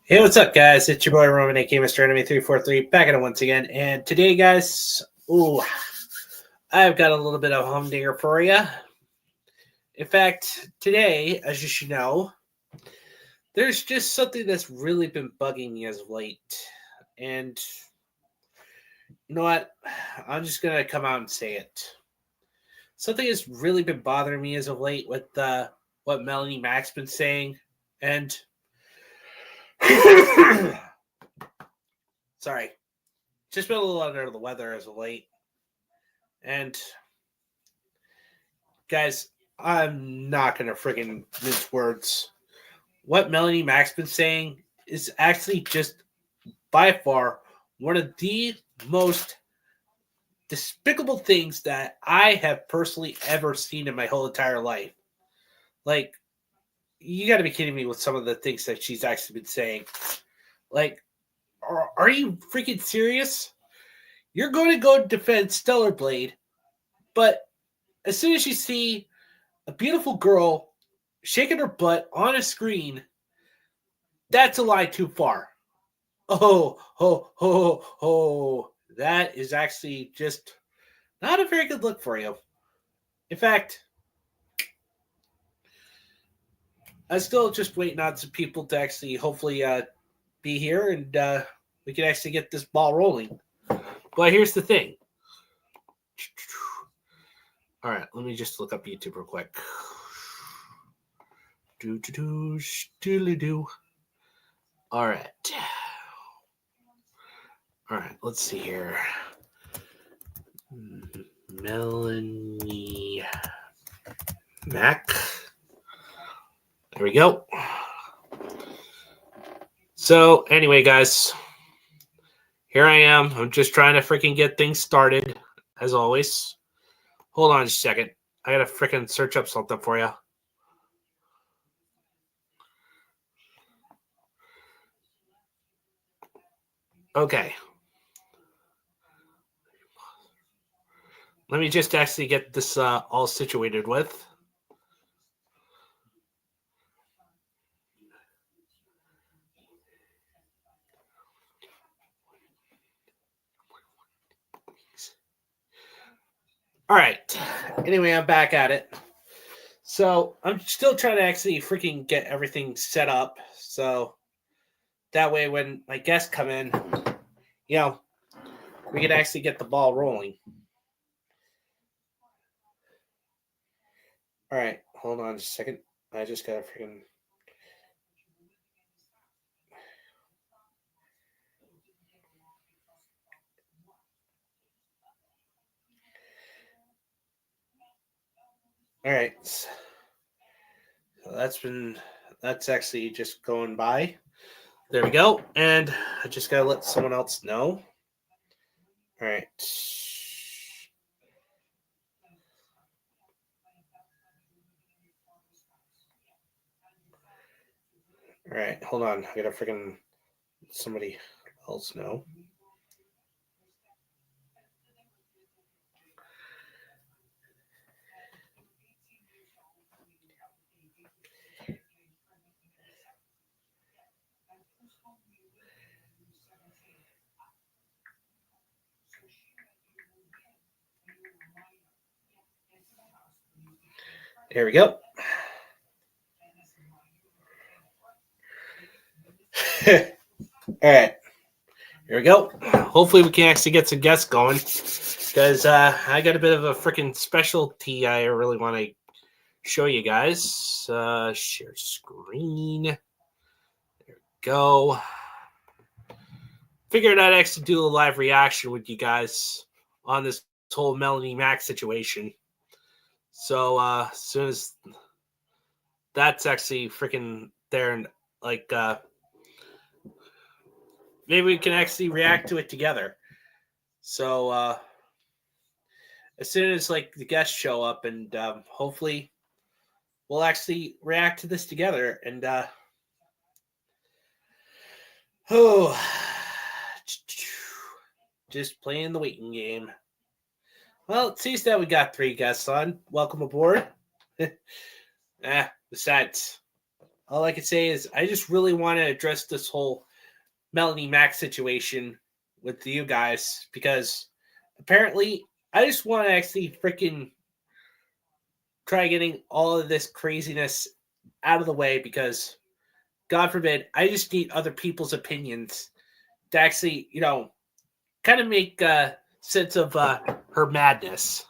Hey, what's up, guys? It's your boy Roman, aka Mr. Enemy 343, back at it once again. And today, guys, I've got a little bit of a humdinger for you. In fact, today, as you should know, there's just something that's really been bugging me as of late. And you know what? I'm just going to come out and say it. Something has really been bothering me as of late with what Melanie Mac's been saying. And sorry, just been a little under the weather as of late. And guys, I'm not gonna freaking mince words. What Melanie Mac's been saying is actually just by far one of the most despicable things that I have personally ever seen in my whole entire life. Like, you got to be kidding me with some of the things that she's actually been saying. Like, are you freaking serious? You're going to go defend Stellar Blade, but as soon as you see a beautiful girl shaking her butt on a screen, that's a lie too far. Oh. That is actually just not a very good look for you. In fact, I'm still just waiting on some people to actually hopefully be here and we can actually get this ball rolling. But here's the thing. All right, let me just look up YouTube real quick. Do. All right. All right, let's see here. Melanie Mac. There we go. So, anyway, guys, here I am. I'm just trying to freaking get things started, as always. Hold on just a second. I gotta freaking search up something for you. Okay. Let me just actually get this all situated with. All right. Anyway, I'm back at it. So I'm still trying to actually freaking get everything set up. So that way when my guests come in, we can actually get the ball rolling. All right. Hold on just a second. I just got to freaking... All right. So that's actually just going by. There we go. And I just got to let someone else know. All right. All right. Hold on. I got to freaking somebody else know. Here we go. All right. Here we go. Hopefully we can actually get some guests going because I got a bit of a freaking specialty I really want to show you guys. Share screen. There we go. Figured I'd actually do a live reaction with you guys on this whole Melanie Mac situation. So as soon as that's actually freaking there and like maybe we can actually react to it together. So as soon as like the guests show up and hopefully we'll actually react to this together and just playing the waiting game. Well, it seems that we got 3 guests on. Welcome aboard. Besides, all I can say is I just really want to address this whole Melanie Mac situation with you guys because apparently I just want to actually freaking try getting all of this craziness out of the way because God forbid, I just need other people's opinions to actually, kind of make sense of her madness.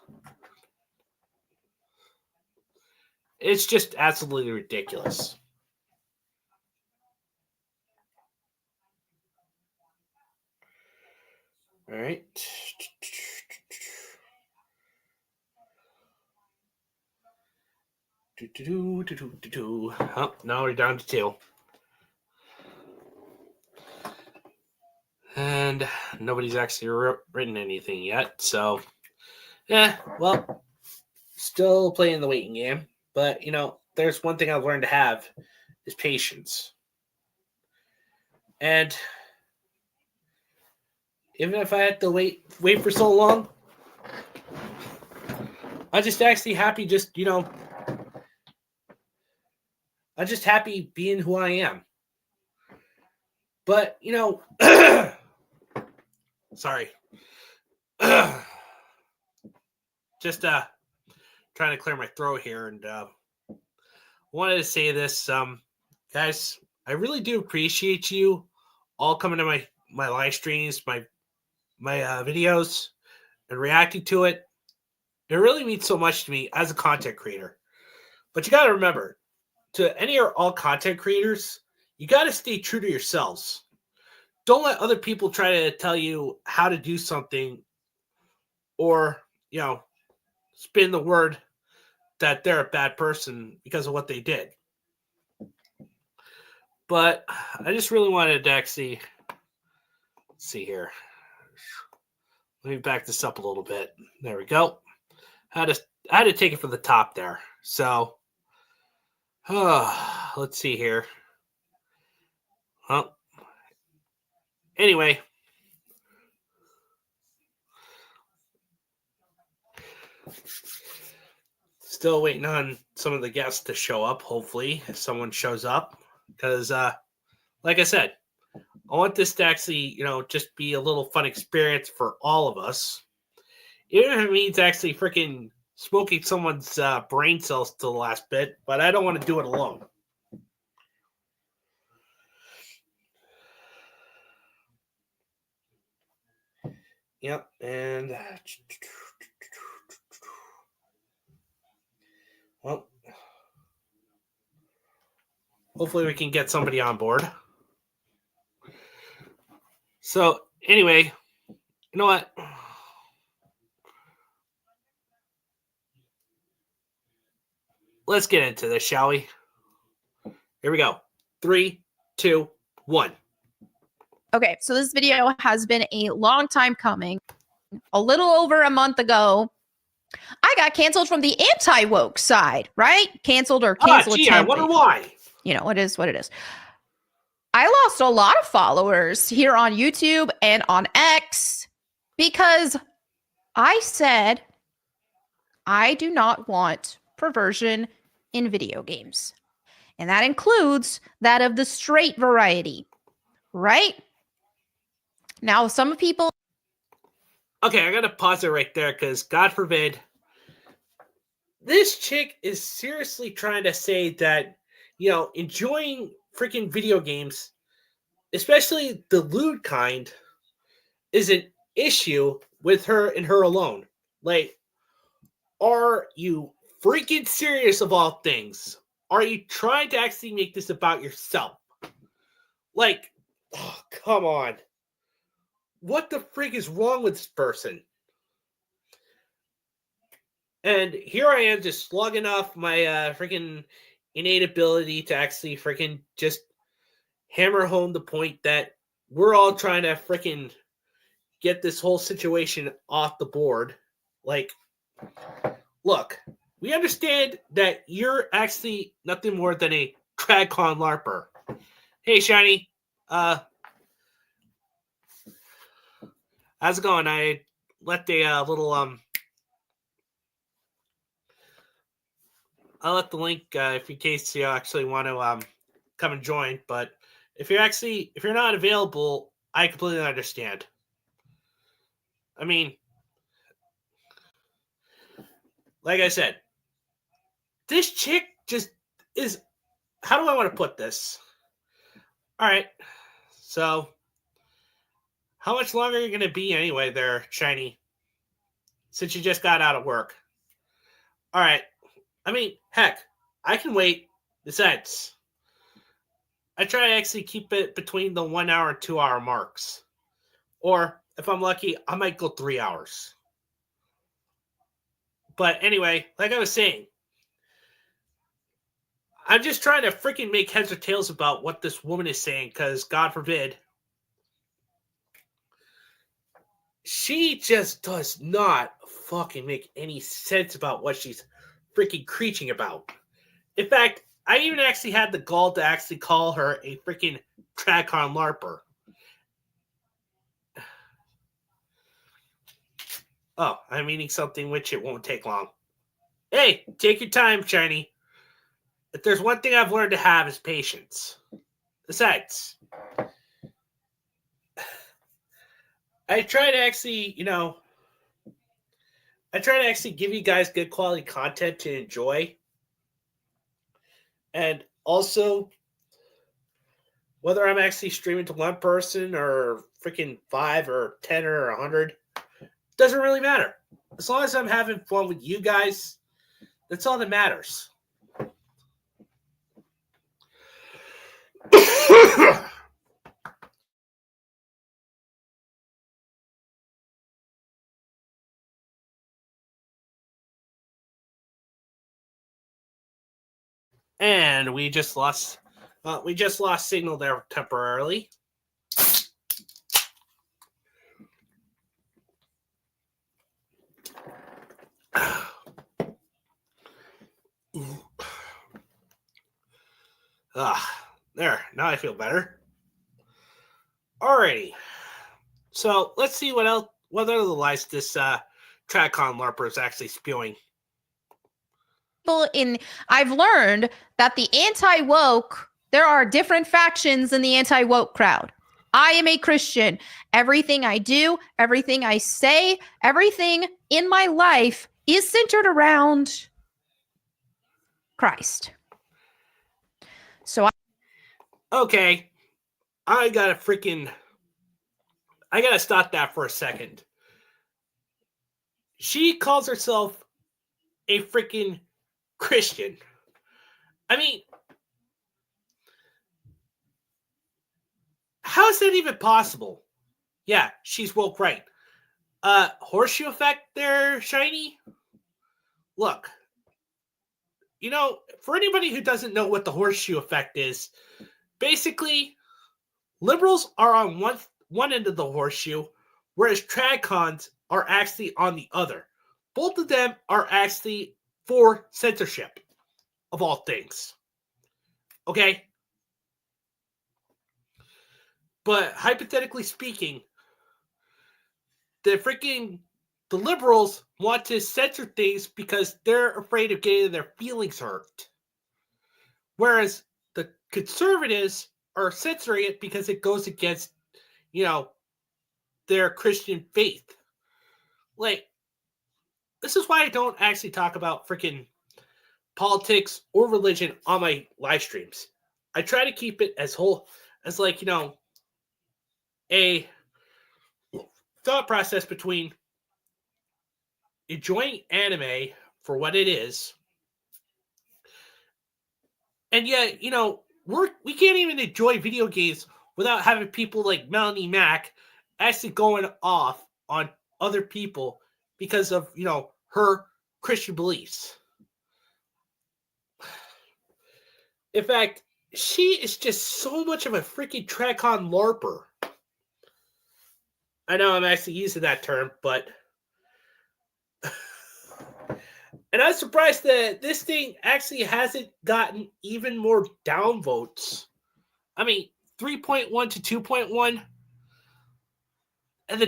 It's just absolutely ridiculous. All right. Oh, now we're down to 2. And nobody's actually written anything yet, so well, still playing the waiting game. But there's one thing I've learned to have is patience. And even if I had to wait for so long, I'm just actually happy. I'm just happy being who I am. But sorry. Just trying to clear my throat here, and wanted to say this, guys. I really do appreciate you all coming to my live streams, my videos, and reacting to it. It really means so much to me as a content creator. But you got to remember, to any or all content creators, you got to stay true to yourselves. Don't let other people try to tell you how to do something or, spin the word that they're a bad person because of what they did. But I just really wanted to actually see here. Let me back this up a little bit. There we go. I had to take it from the top there. So, let's see here. Well, anyway. Still waiting on some of the guests to show up, hopefully, if someone shows up. Because, like I said, I want this to actually, just be a little fun experience for all of us. Even if it means actually freaking smoking someone's brain cells to the last bit, but I don't want to do it alone. Yep, and well, hopefully we can get somebody on board. So anyway, you know what? Let's get into this, shall we? Here we go. 3, 2, 1. Okay, so this video has been a long time coming. A little over a month ago, I got canceled from the anti-woke side, right? Canceled or canceled. I wonder why. It is what it is. I lost a lot of followers here on YouTube and on X because I said I do not want perversion in video games. And that includes that of the straight variety, right? Now, some people... Okay, I got to pause it right there because, God forbid, this chick is seriously trying to say that, enjoying freaking video games, especially the lewd kind, is an issue with her and her alone. Like, are you freaking serious of all things? Are you trying to actually make this about yourself? Like, oh, come on. What the freak is wrong with this person? And here I am just slugging off my freaking innate ability to actually freaking just hammer home the point that we're all trying to freaking get this whole situation off the board. Like, look, we understand that you're actually nothing more than a TradCon LARPer. Hey, Shiny. How's it going? I let the I left the link if in case you actually want to come and join. But if you're not available, I completely understand. I mean, like I said, this chick just is. How do I want to put this? All right, so how much longer are you going to be anyway, there, Shiny? Since you just got out of work. All right. I mean, heck, I can wait. Besides, I try to actually keep it between the 1 hour and 2 hour marks. Or if I'm lucky, I might go 3 hours. But anyway, like I was saying, I'm just trying to freaking make heads or tails about what this woman is saying, because God forbid, she just does not fucking make any sense about what she's freaking preaching about. In fact, I even actually had the gall to actually call her a freaking TradCon LARPer. Oh, I'm eating something which it won't take long. Hey, take your time, Shiny. If there's one thing I've learned to have is patience. Besides, I try to actually, give you guys good quality content to enjoy. And also, whether I'm actually streaming to one person or freaking 5 or 10 or 100, doesn't really matter. As long as I'm having fun with you guys, that's all that matters. And we just lost signal there temporarily. There. Now I feel better. Alrighty. So let's see what other lies this TradCon LARPer is actually spewing. I've learned that the anti-woke, there are different factions in the anti-woke crowd. I am a Christian. Everything I do, everything I say, everything in my life is centered around Christ. So okay, I gotta stop that for a second. She calls herself a freaking Christian. I mean, how is that even possible? Yeah, she's woke, right? Horseshoe effect there, Shiny? Look, for anybody who doesn't know what the horseshoe effect is, basically, liberals are on one end of the horseshoe, whereas tradcons are actually on the other. Both of them are actually for censorship, of all things. Okay? But hypothetically speaking, the liberals want to censor things because they're afraid of getting their feelings hurt. Whereas the conservatives are censoring it because it goes against, their Christian faith. Like, this is why I don't actually talk about freaking politics or religion on my live streams. I try to keep it as a thought process between enjoying anime for what it is, and yet, we can't even enjoy video games without having people like Melanie Mac actually going off on other people because of, her Christian beliefs. In fact, she is just so much of a freaking TradCon LARPer. I know I'm actually using that term, but and I'm surprised that this thing actually hasn't gotten even more downvotes. I mean, 3.1 to 2.1, and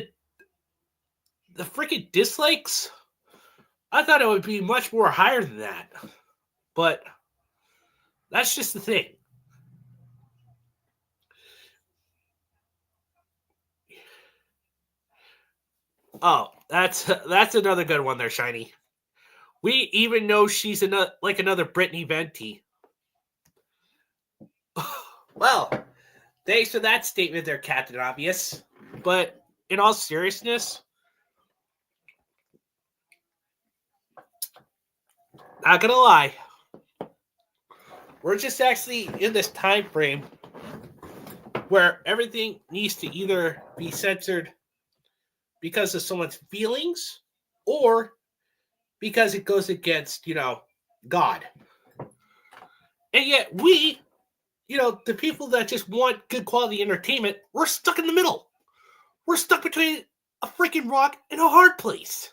the freaking dislikes. I thought it would be much more higher than that, but that's just the thing. Oh, that's another good one there, Shiny. We even know she's another Brittany Venti. Well, thanks for that statement there, Captain Obvious. But in all seriousness, not gonna lie, we're just actually in this time frame where everything needs to either be censored because of someone's feelings or because it goes against, God. And yet we, the people that just want good quality entertainment, we're stuck in the middle. We're stuck between a freaking rock and a hard place.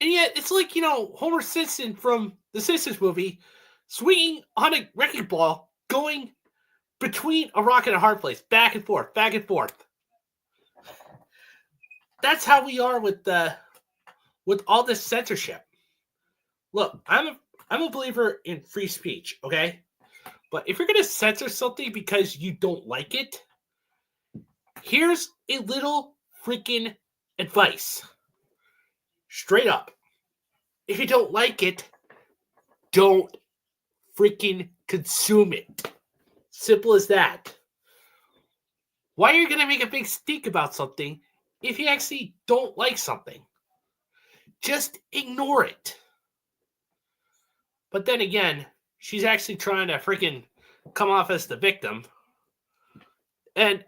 And yet it's like, Homer Simpson from the Simpsons movie swinging on a wrecking ball going between a rock and a hard place, back and forth, back and forth. That's how we are with all this censorship. Look, I'm a believer in free speech, okay? But if you're gonna censor something because you don't like it, here's a little freaking advice. Straight up. If you don't like it, don't freaking consume it. Simple as that. Why are you gonna make a big stink about something if you actually don't like something? Just ignore it. But then again, she's actually trying to freaking come off as the victim. And,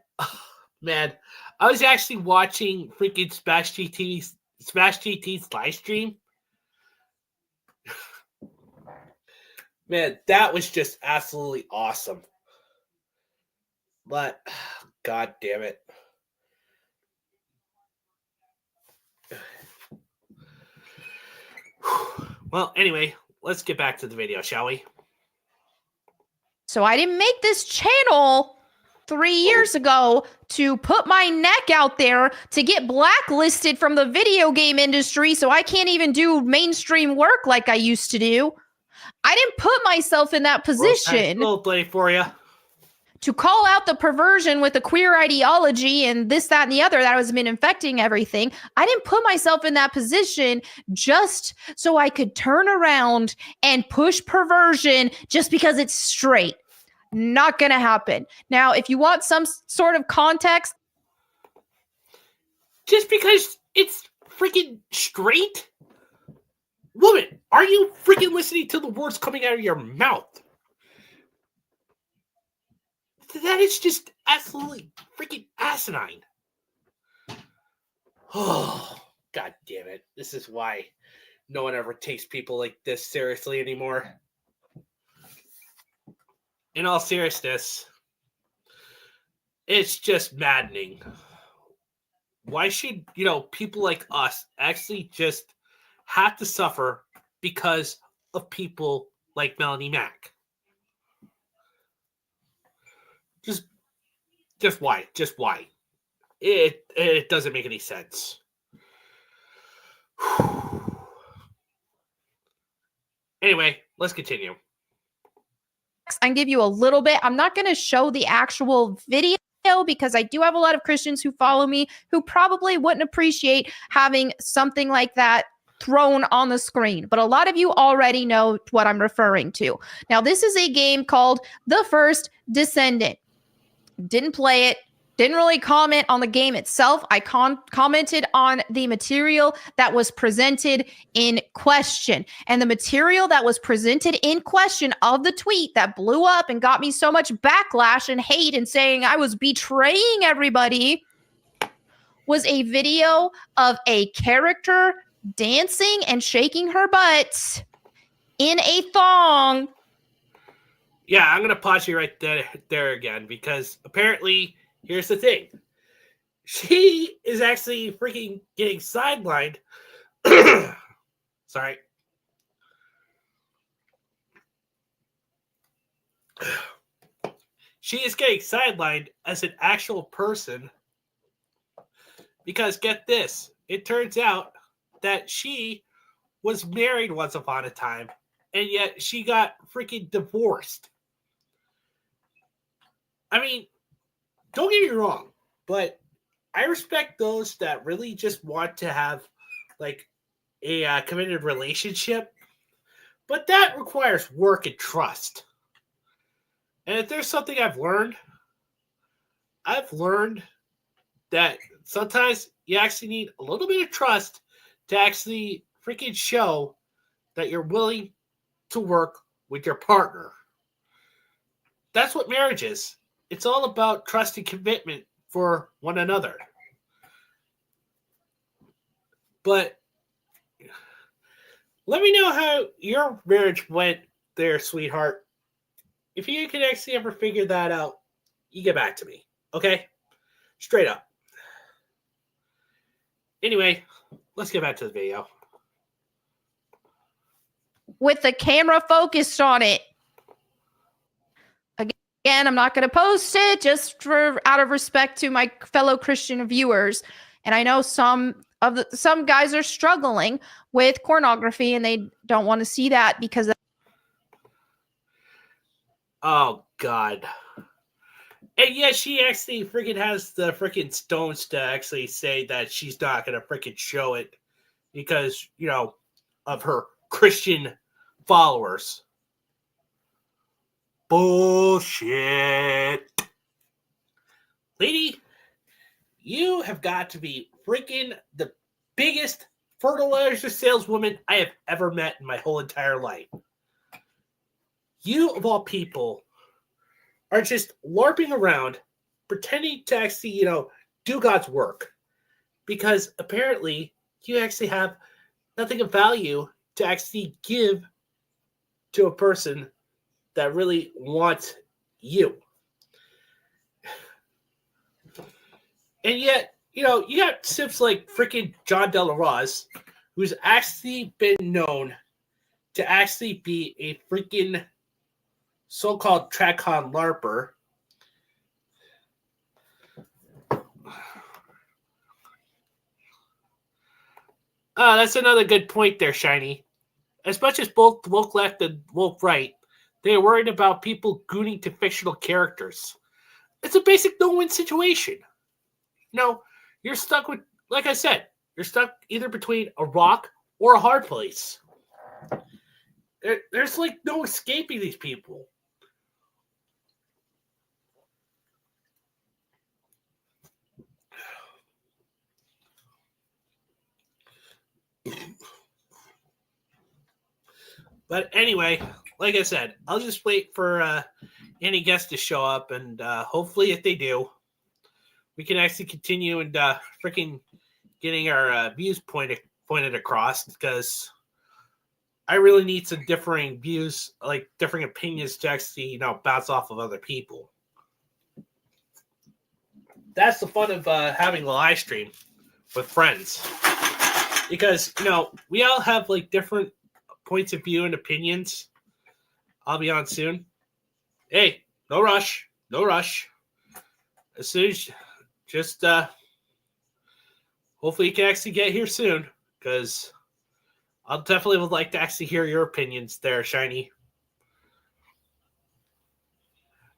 man, I was actually watching freaking Smash GT's live stream. Man, that was just absolutely awesome. But, god damn it. Well, anyway, let's get back to the video, shall we? So I didn't make this channel 3 years ago to put my neck out there to get blacklisted from the video game industry so I can't even do mainstream work like I used to do. I didn't put myself in that position Role play for you. To call out the perversion with the queer ideology and this, that, and the other that has been infecting everything. I didn't put myself in that position just so I could turn around and push perversion just because it's straight. Not going to happen. Now, if you want some sort of context. Just because it's freaking straight? Woman, are you freaking listening to the words coming out of your mouth? That is just absolutely freaking asinine. Oh, god damn it. This is why no one ever takes people like this seriously anymore. In all seriousness, it's just maddening. Why should, people like us actually just have to suffer because of people like Melanie Mac? Just why? Just why? It doesn't make any sense. Anyway, let's continue. I can give you a little bit. I'm not going to show the actual video because I do have a lot of Christians who follow me who probably wouldn't appreciate having something like that thrown on the screen. But a lot of you already know what I'm referring to. Now, this is a game called The First Descendant. Didn't play it. Didn't really comment on the game itself. I commented on the material that was presented in question. And the material that was presented in question of the tweet that blew up and got me so much backlash and hate and saying I was betraying everybody was a video of a character dancing and shaking her butt in a thong. Yeah, I'm going to pause you right there again because apparently, here's the thing. She is actually freaking getting sidelined. Sorry. She is getting sidelined as an actual person because get this. It turns out that she was married once upon a time and yet she got freaking divorced. I mean, don't get me wrong, but I respect those that really just want to have like a committed relationship, but that requires work and trust. And if there's something I've learned that sometimes you actually need a little bit of trust to actually freaking show that you're willing to work with your partner. That's what marriage is. It's all about trust and commitment for one another. But let me know how your marriage went there, sweetheart. If you can actually ever figure that out, you get back to me. Okay? Straight up. Anyway, let's get back to the video. With the camera focused on it. Again, I'm not going to post it just for out of respect to my fellow Christian viewers. And I know some guys are struggling with pornography and they don't want to see that because oh God. And yeah, she actually freaking has the freaking stones to actually say that she's not gonna freaking show it because, you know, of her Christian followers. Bullshit. Lady, you have got to be freaking the biggest fertilizer saleswoman I have ever met in my whole entire life. You, of all people, are just LARPing around, pretending to actually, you know, do God's work. Because apparently you actually have nothing of value to actually give to a person that really wants you. And yet, you know, you got simps like freaking John De La Rose, who's actually been known to actually be a freaking so-called TradCon LARPer. That's another good point there, Shiny. As much as both woke left and woke right, they are worried about people gooning to fictional characters. It's a basic no-win situation. No, you're stuck with, like I said, you're stuck either between a rock or a hard place. There's like no escaping these people. But anyway, like I said, I'll just wait for any guests to show up, and hopefully, if they do, we can actually continue and freaking getting our views pointed across, because I really need some differing views, like differing opinions, to actually, you know, bounce off of other people. That's the fun of having a live stream with friends, because, you know, we all have like different points of view and opinions. I'll be on soon. Hey, no rush. No rush. As soon as just hopefully you can actually get here soon, because I'll definitely would like to actually hear your opinions there, Shiny.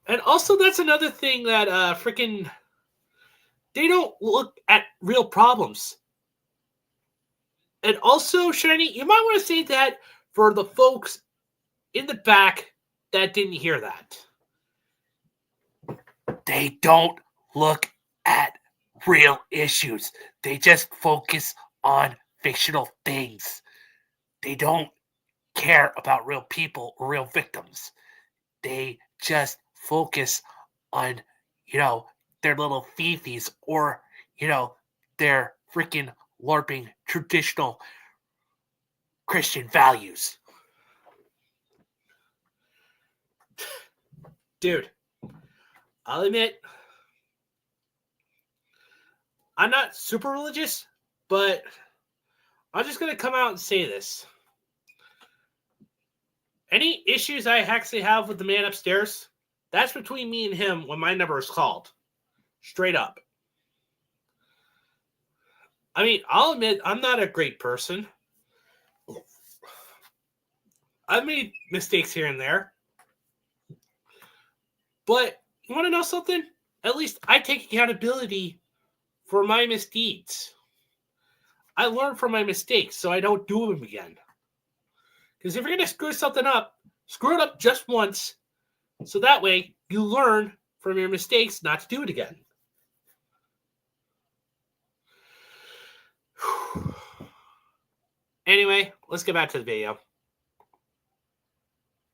And also, that's another thing that freaking they don't look at real problems. And also, Shiny, you might want to say that for the folks in the back that didn't hear that. They don't look at real issues. They just focus on fictional things. They don't care about real people or real victims. They just focus on, you know, their little fifis or, you know, their freaking LARPing traditional Christian values. Dude, I'll admit, I'm not super religious, but I'm just going to come out and say this. Any issues I actually have with the man upstairs, that's between me and him when my number is called. Straight up. I mean, I'll admit, I'm not a great person. I've made mistakes here and there. But you want to know something? At least I take accountability for my misdeeds. I learn from my mistakes so I don't do them again. Because if you're going to screw it up just once, so that way you learn from your mistakes not to do it again. Anyway, let's get back to the video.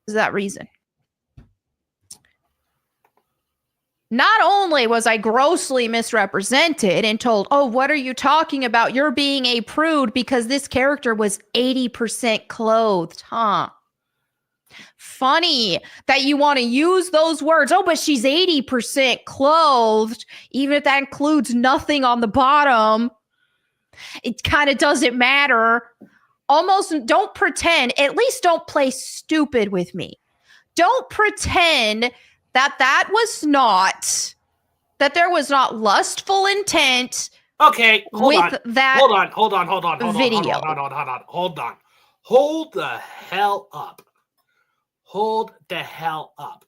Is that reason? Not only was I grossly misrepresented and told, oh, what are you talking about? You're being a prude because this character was 80% clothed, huh? Funny that you want to use those words. Oh, but she's 80% clothed, even if that includes nothing on the bottom. It kind of doesn't matter. Almost don't pretend, at least don't play stupid with me. Don't pretend that there was not lustful intent. Okay, hold on. That hold on. video. Hold on. Hold the hell up. Hold the hell up.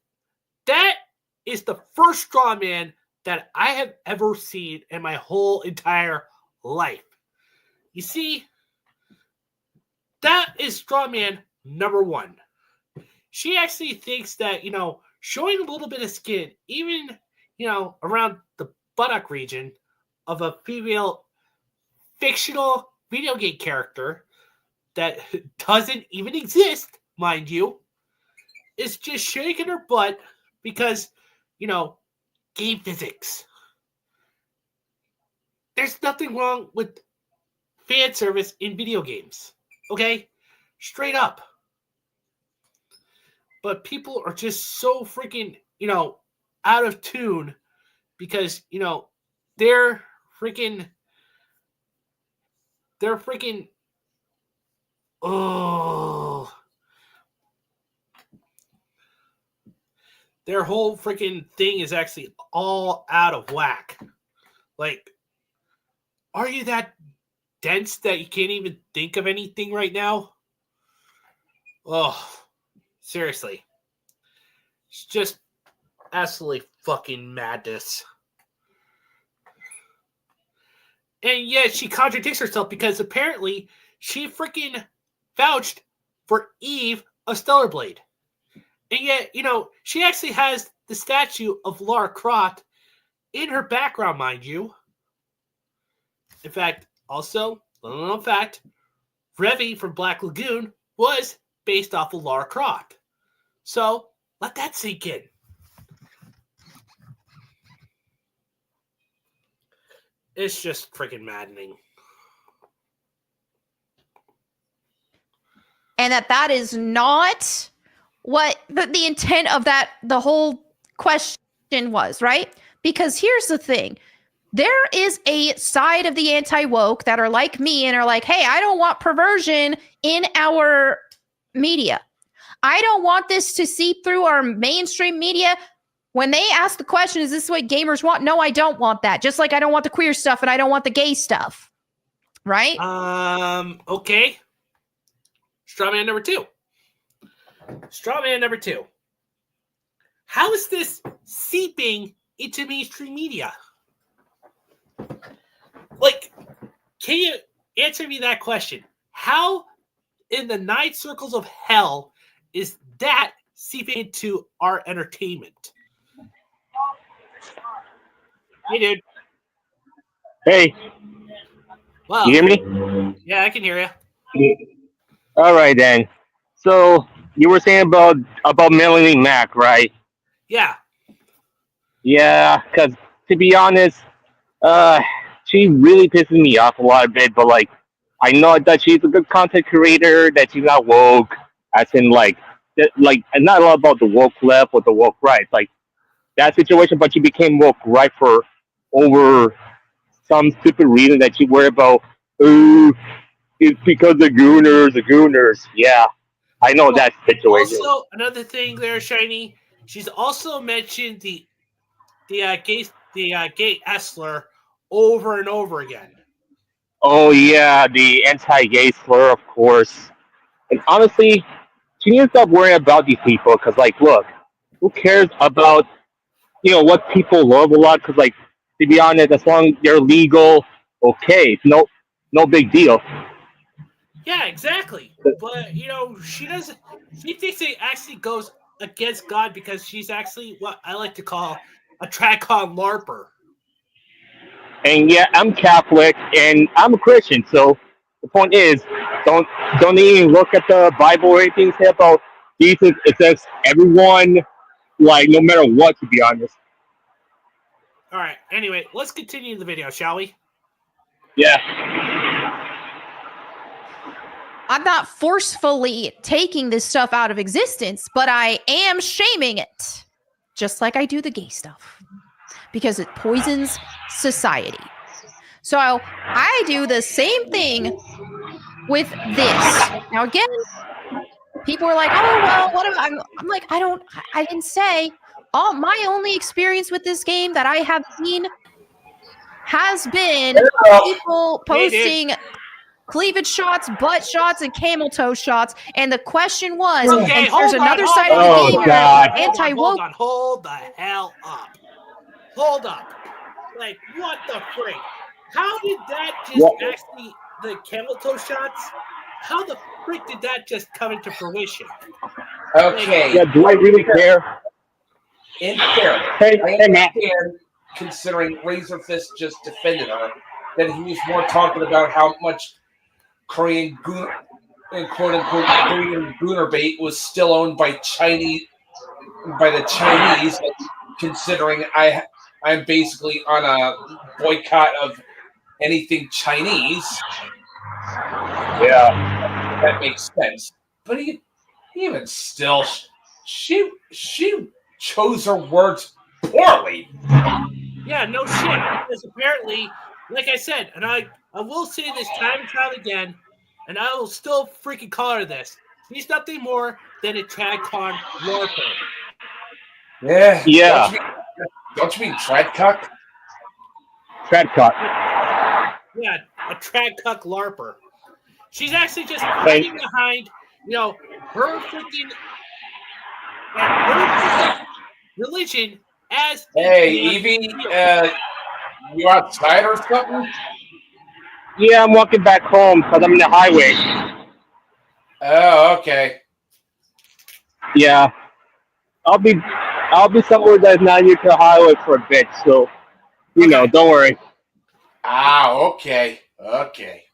That is the first straw man that I have ever seen in my whole entire life. You see, that is straw man number one. She actually thinks that, showing a little bit of skin, even, around the buttock region of a female fictional video game character that doesn't even exist, mind you, is just shaking her butt because, game physics. There's nothing wrong with fan service in video games, okay? Straight up. But people are just so freaking, out of tune because, they're freaking, oh, their whole freaking thing is actually all out of whack. Like, are you that dense that you can't even think of anything right now? Oh, seriously. It's just absolutely fucking madness. And yet she contradicts herself because apparently she freaking vouched for Eve of Stellar Blade. And yet, she actually has the statue of Lara Croft in her background, mind you. In fact, also, little known fact, Revy from Black Lagoon was based off of Lara Croft. So, let that sink in. It's just freaking maddening. And that is not what the intent of the whole question was, right? Because here's the thing. There is a side of the anti-woke that are like me and are like, hey, I don't want perversion in our media. I don't want this to seep through our mainstream media. When they ask the question, is this what gamers want? No, I don't want that. Just like I don't want the queer stuff and I don't want the gay stuff. Right? Okay. Straw man number two. How is this seeping into mainstream media? Like, can you answer me that question? How in the 9 circles of hell is that seeping into our entertainment? Hey, dude. Hey. Wow. You hear me? Yeah, I can hear you. All right, then. So, you were saying about Melanie Mac, right? Yeah. Yeah, because to be honest, she really pisses me off a lot bit, but like, I know that she's a good content creator, that she's not woke, as in and not all about the woke left or the woke right, like that situation, but she became woke right for over some stupid reason that she worried about, oh, it's because the gooners. Yeah, I know that situation. Also, another thing there, Shiny, she's also mentioned the gay Essler over and over again. Oh yeah, the anti-gay slur, of course. And honestly, she needs to stop worrying about these people. Cause like, look, who cares about what people love a lot? Cause like, to be honest, as long as they're legal, okay, it's no big deal. Yeah, exactly. But she doesn't. She thinks it actually goes against God because she's actually what I like to call a track-on LARPer. And yeah, I'm Catholic and I'm a Christian, so the point is, don't don't even look at the Bible or anything say about Jesus. It says everyone, like no matter what. To be honest, All right. Anyway, let's continue the video, shall we? yeah, I'm not forcefully taking this stuff out of existence, but I am shaming it, just like I do the gay stuff, because it poisons society. So I do the same thing with this. Now, again, people are like, "Oh well, what?" I'm like, I didn't say. All my only experience with this game that I have seen has been people Hey, dude. posting cleavage shots, butt shots, and camel toe shots. And the question was, Okay, and there's another side of the Oh, game God. where anti-woke. Hold the hell up. Hold up. Like, what the freak? How did that just actually, the camel toe shots, how the freak did that just come into fruition? Okay. yeah. Do I really care? In fairness, Hey, I hey, Matt. understand, considering Razor Fist just defended her, that he was more talking about how much Korean quote unquote Korean gooner bait was still owned by the Chinese, considering I'm basically on a boycott of anything Chinese. Yeah, That makes sense. But even still, she chose her words poorly. Yeah, no shit. Because apparently, like I said, and I will say this time and time again, and I will still freaking call her this. She's nothing more than a TradCon LARPer. Yeah. yeah. Don't you mean Tradcock? Tradcott. Yeah, a TradCuck LARPer. She's actually just hiding behind, her freaking religion as. Hey, Evie, you outside or something? Yeah, I'm walking back home because I'm in the highway. Oh, okay. Yeah, I'll be somewhere that's not near to the highway for a bit. So, don't worry. Ah, okay. Okay.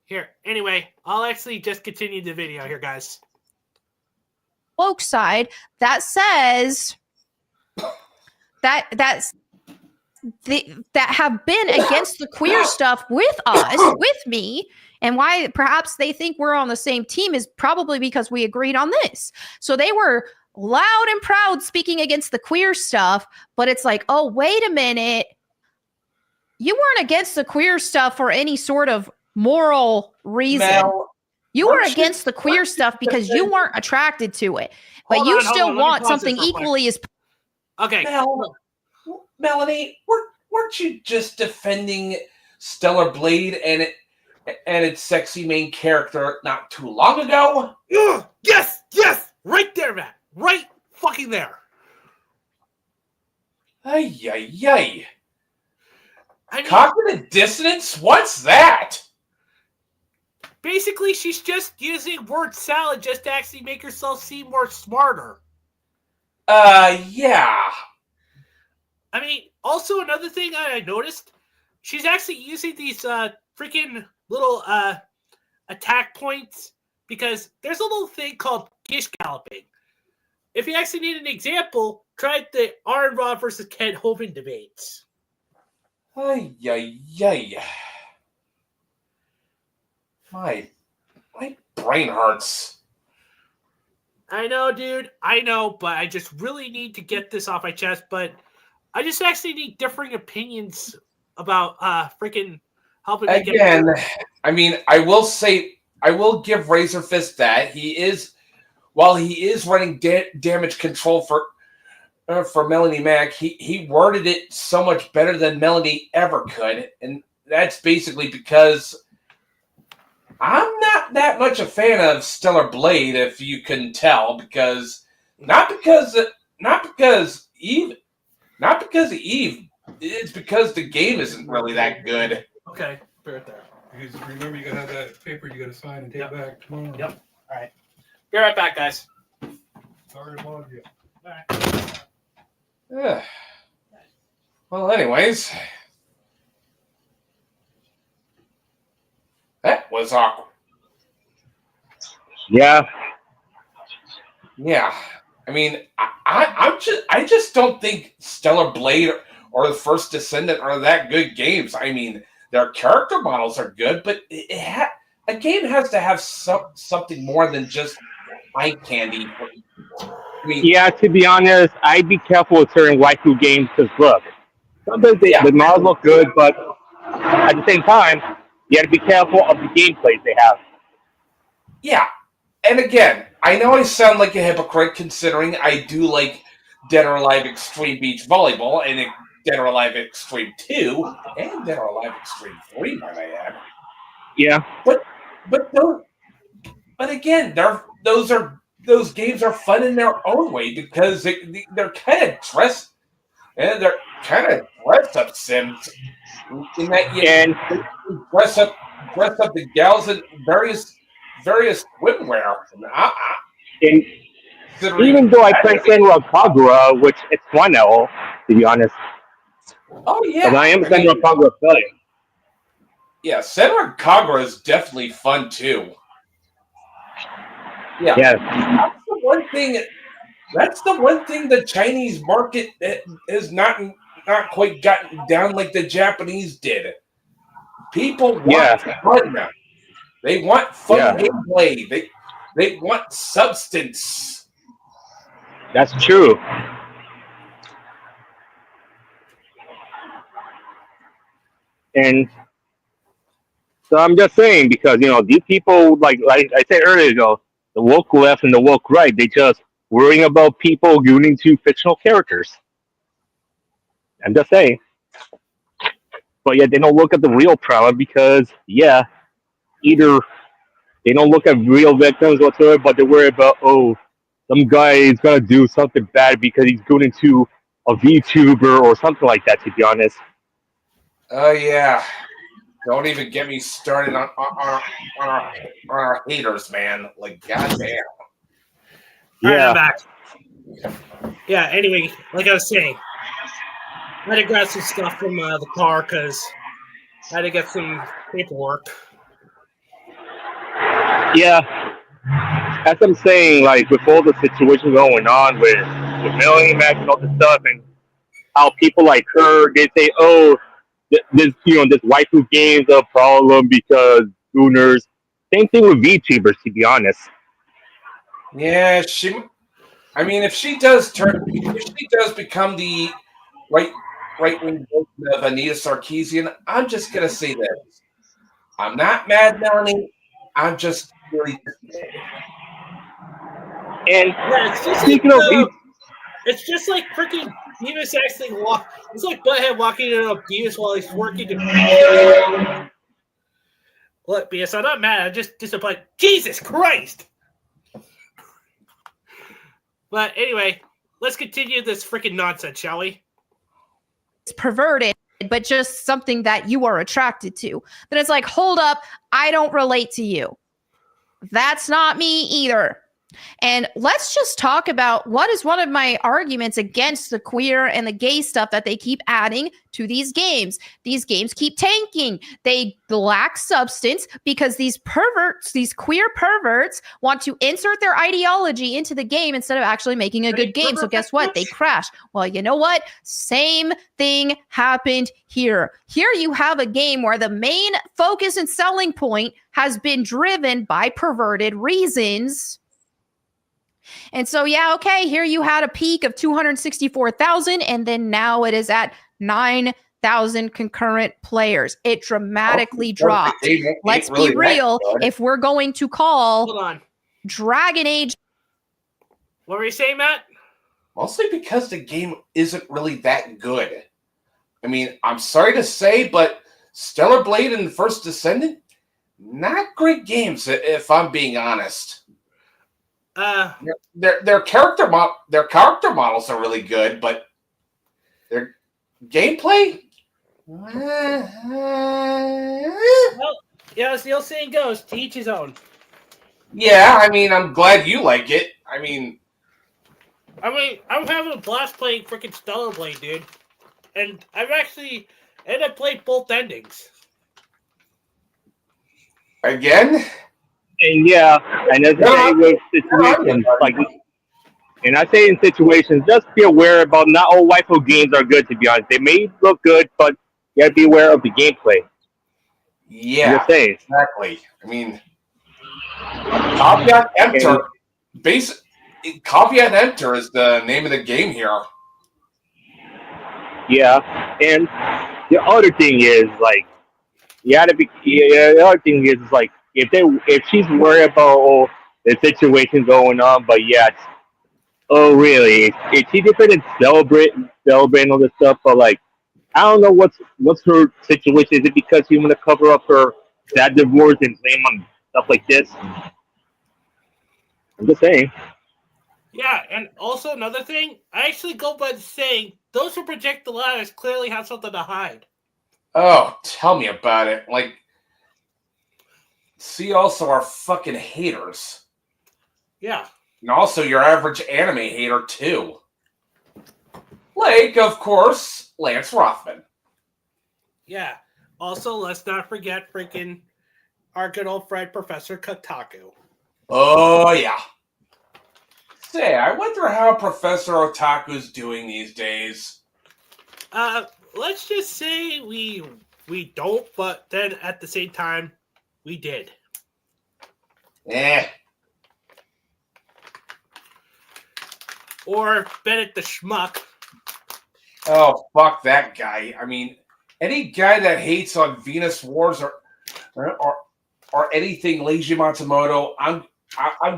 Here, anyway, I'll actually just continue the video here, guys. Woke side that says that have been against the queer stuff with us, with me, and why perhaps they think we're on the same team is probably because we agreed on this. So they were loud and proud speaking against the queer stuff, but it's like, oh, wait a minute. You weren't against the queer stuff for any sort of moral reason. Mel, you were against the queer stuff because you weren't attracted to it, but you still want something equally as. Okay. Melanie, weren't you just defending Stellar Blade and its sexy main character not too long ago? Yes, right there, Matt, right fucking there. Ay. I mean, cognitive dissonance? What's that? Basically, she's just using word salad just to actually make herself seem more smarter. Yeah. I mean, also another thing I noticed, she's actually using these freaking little attack points because there's a little thing called gish galloping. If you actually need an example, try the Aaron Roth versus Ken Hovind debates. Ay. My brain hurts. I know, dude. I know, but I just really need to get this off my chest. But I just actually need differing opinions about freaking helping me Again, I mean, I will give Razor Fist that while he is running damage control for Melanie Mac, he worded it so much better than Melanie ever could, and that's basically because I'm not that much a fan of Stellar Blade, if you couldn't tell, not because Eve it's because the game isn't really that good. Okay, fair there. Because remember, you gotta have that paper you gotta sign and take back tomorrow. Yep. All right. Be right back, guys. Sorry to bother you. All right. Yeah. Well, anyways, that was awkward. Yeah. Yeah, I mean, I just don't think Stellar Blade or the First Descendant are that good games. I mean, their character models are good, but a game has to have something more than just eye candy. I mean, Yeah, to be honest, I'd be careful with certain waifu games because look, sometimes the models look good, but at the same time, you gotta be careful of the gameplays they have. yeah, and again, I know I sound like a hypocrite considering I do like Dead or Alive Extreme Beach Volleyball and Dead or Alive Extreme 2 and Dead or Alive Extreme 3, might I add. Yeah. But again, those games are fun in their own way because they're kind of dress up sims in that you dress up the gals in various swimwear. And even though I play Senran Kagura, which it's fun now, to be honest. Oh yeah, but I am a Senran Kagura player. Yeah, Senran Kagura is definitely fun too. Yeah. That's the one thing the Chinese market has not quite gotten down like the Japanese did. People want fun now. They want fun gameplay. They want substance. That's true. And so I'm just saying because these people like I said earlier ago, the woke left and the woke right, they just worrying about people rooting to fictional characters. I'm just saying. But yeah, they don't look at the real problem because either they don't look at real victims whatsoever, but they worry about some guy is gonna do something bad because he's going into a VTuber or something like that. To be honest. Oh yeah. Don't even get me started on our haters, man. Like, goddamn. All right, I'm back. Yeah, anyway, like I was saying, I had to grab some stuff from the car because I had to get some paperwork. Yeah. As I'm saying, like, with all the situation going on with Melanie Mac and all this stuff, and how people like her, they say, this waifu game's a problem because Gooners. Same thing with VTubers, to be honest. Yeah, if she does become the right wing version of Anita Sarkeesian, I'm just gonna say this. I'm not mad, Melanie. I'm just really disappointed. And speaking of it's just like freaking Beavis actually it's like Butthead walking into a Beavis while he's working to look, Beavis, I'm not mad, I'm just disappointed. Jesus Christ! But anyway, let's continue this freaking nonsense, shall we? It's perverted, but just something that you are attracted to. Then it's like, hold up, I don't relate to you. That's not me either. And let's just talk about what is one of my arguments against the queer and the gay stuff that they keep adding to these games. These games keep tanking. They lack substance because these perverts, these queer perverts, want to insert their ideology into the game instead of actually making a good game. So guess what? They crash. Well, you know what? Same thing happened here. Here you have a game where the main focus and selling point has been driven by perverted reasons. And so, here you had a peak of 264,000, and then now it is at 9,000 concurrent players. It dramatically dropped. Let's be real. If we're going to call Dragon Age. What were you saying, Matt? Mostly because the game isn't really that good. I mean, I'm sorry to say, but Stellar Blade and First Descendant, not great games, if I'm being honest. Their character models are really good, but Gameplay? Well, as the old saying goes, to each his own. Yeah, I mean, I'm glad you like it. I mean, I'm having a blast playing freaking Stellar Blade, dude. And I've actually ended up playing both endings. again? And yeah, and as I say with situations like, and I say in situations, just be aware about not all waifu games are good. To be honest, they may look good, but you gotta be aware of the gameplay. I'm Yeah, just saying. exactly. I mean, Caveat Emptor. Caveat Emptor is the name of the game here. Yeah, and the other thing is like, you gotta be. Yeah, the other thing is like, if she's worried about the situation going on, but yeah, oh really? Is she different in celebrating all this stuff? But like, I don't know what's her situation. Is it because she want to cover up her sad divorce and blame on stuff like this? I'm just saying. Yeah, and also another thing, I actually go by saying those who project the lies clearly have something to hide. Oh, tell me about it. Like, see, also are fucking haters. Yeah. And also your average anime hater, too. Like, of course, Lance Rothman. Yeah. Also, let's not forget freaking our good old friend Professor Kotaku. Oh, yeah. Say, I wonder how Professor Otaku's doing these days. Let's just say we don't, but then at the same time, we did. Or Bennett the Schmuck. Oh, fuck that guy. I mean, any guy that hates on Venus Wars or anything Leiji Matsumoto, I'm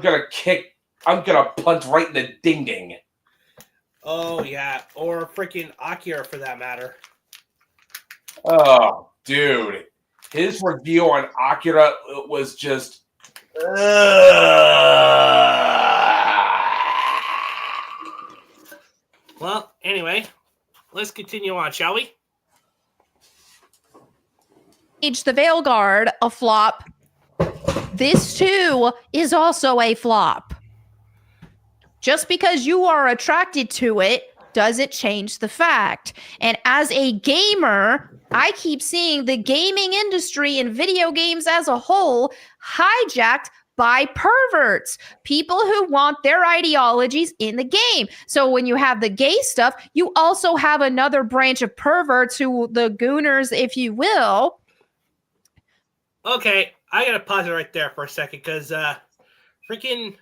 gonna punt right in the ding ding. Oh yeah, or freaking Akira for that matter. Oh, dude, his review on Akira was just. Well, anyway, let's continue on, shall we? Age the Veil Guard, a flop. This too is also a flop. Just because you are attracted to it doesn't change the fact. And as a gamer, I keep seeing the gaming industry and video games as a whole hijacked by perverts, people who want their ideologies in the game. So when you have the gay stuff, you also have another branch of perverts who, the gooners, if you will. Okay, I gotta pause it right there for a second because freaking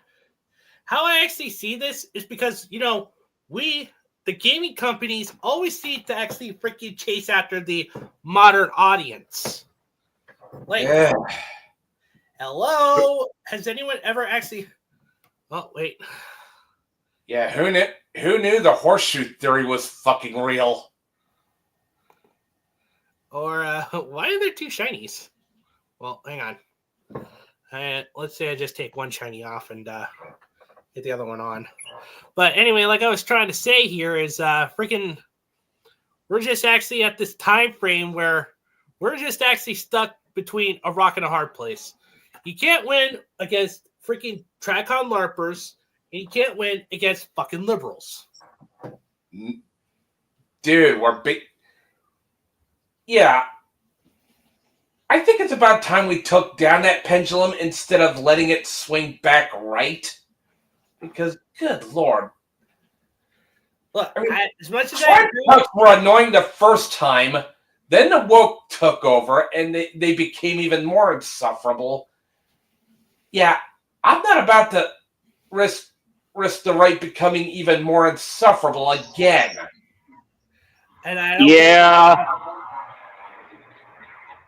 how I actually see this is because, you know, the gaming companies always seem to actually freaking chase after the modern audience. Like, hello? Has anyone ever actually... Oh, wait. Yeah, who knew the horseshoe theory was fucking real? Or, why are there two shinies? Well, hang on. Let's say I just take one shiny off and get the other one on. But anyway, like I was trying to say here is freaking we're just actually at this time frame where we're just actually stuck between a rock and a hard place. You can't win against freaking Tracon LARPers, and you can't win against fucking liberals. Dude, we're big. Yeah. I think it's about time we took down that pendulum instead of letting it swing back right. Because, good lord. Look, I mean, as much as I agree, were annoying the first time, then the woke took over, and they became even more insufferable. Yeah, I'm not about to risk the right becoming even more insufferable again. And I don't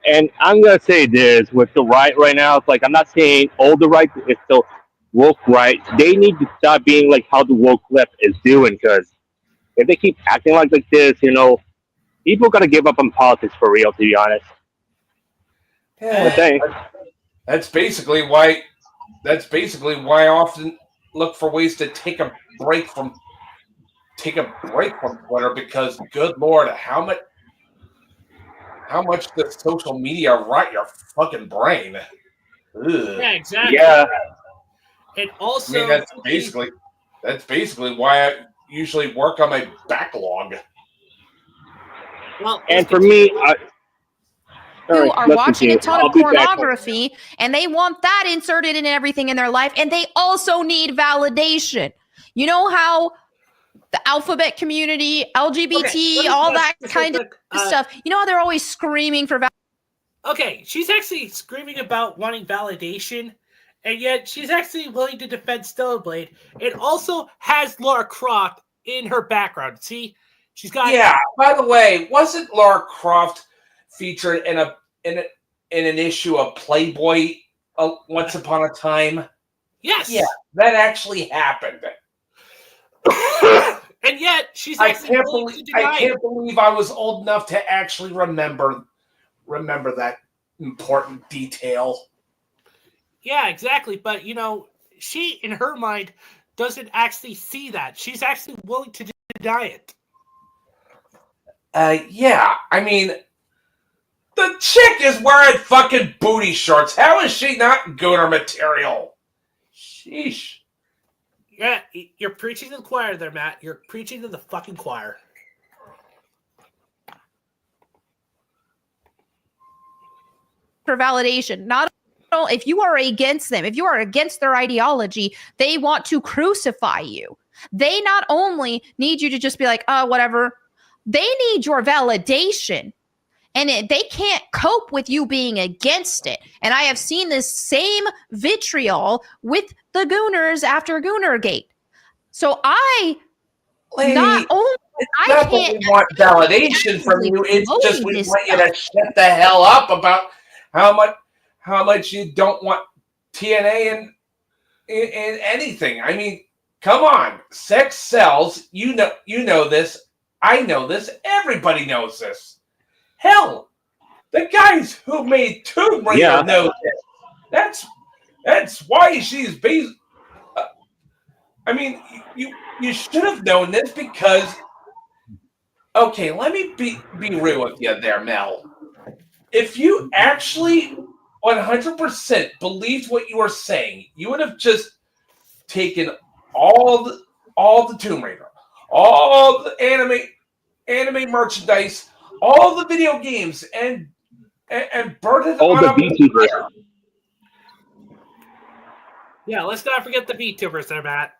And I'm gonna say this with the right now. It's like I'm not saying all the right. It's the woke right. They need to stop being like how the woke left is doing. Because if they keep acting like this, you know, people gotta give up on politics for real. To be honest. Yeah, that's basically why I often look for ways to take a break from take a break from Twitter because, good Lord, how much does social media rot your fucking brain? Ugh. Yeah, exactly. Yeah. And I also, mean, that's basically why I usually work on my backlog. well, And for me, who are let's watching continue. a ton I'll of be back. pornography and they want that inserted in everything in their life, and they also need validation. You know how the alphabet community, LGBT, Okay, all that kind of stuff, you know how they're always screaming for okay, she's actually screaming about wanting validation, and yet she's actually willing to defend Stoneblade. It also has Lara Croft in her background. See, she's got. Yeah. By the way, wasn't Lara Croft featured in an issue of Playboy once upon a time? Yes. Yeah, that actually happened. And yet she's I actually willing to deny it. can't believe I was old enough to actually remember that important detail. Yeah, exactly. But she in her mind doesn't actually see that. She's actually willing to deny it. Yeah, I mean, the chick is wearing fucking booty shorts. How is she not gooner material? Sheesh. Yeah, you're preaching to the choir there, Matt. You're preaching to the fucking choir. for validation. Not if you are against them, if you are against their ideology, they want to crucify you. They not only need you to just be like, oh, whatever. They need your validation. And they can't cope with you being against it. And I have seen this same vitriol with the Gooners after Goonergate. So not only it's not that we want validation from you. It's just we want you to shut the hell up about how much you don't want TNA in anything. I mean, come on, sex sells. You know this. I know this. Everybody knows this. Hell, the guys who made Tomb Raider know this. That's why she's based. I mean, you should have known this because. Okay, let me be real with you there, Mel. If you actually 100% believed what you were saying, you would have just taken all the Tomb Raider, all the anime merchandise, all the video games, and burned it all on the a VTubers. Yeah, let's not forget the VTubers there, Matt.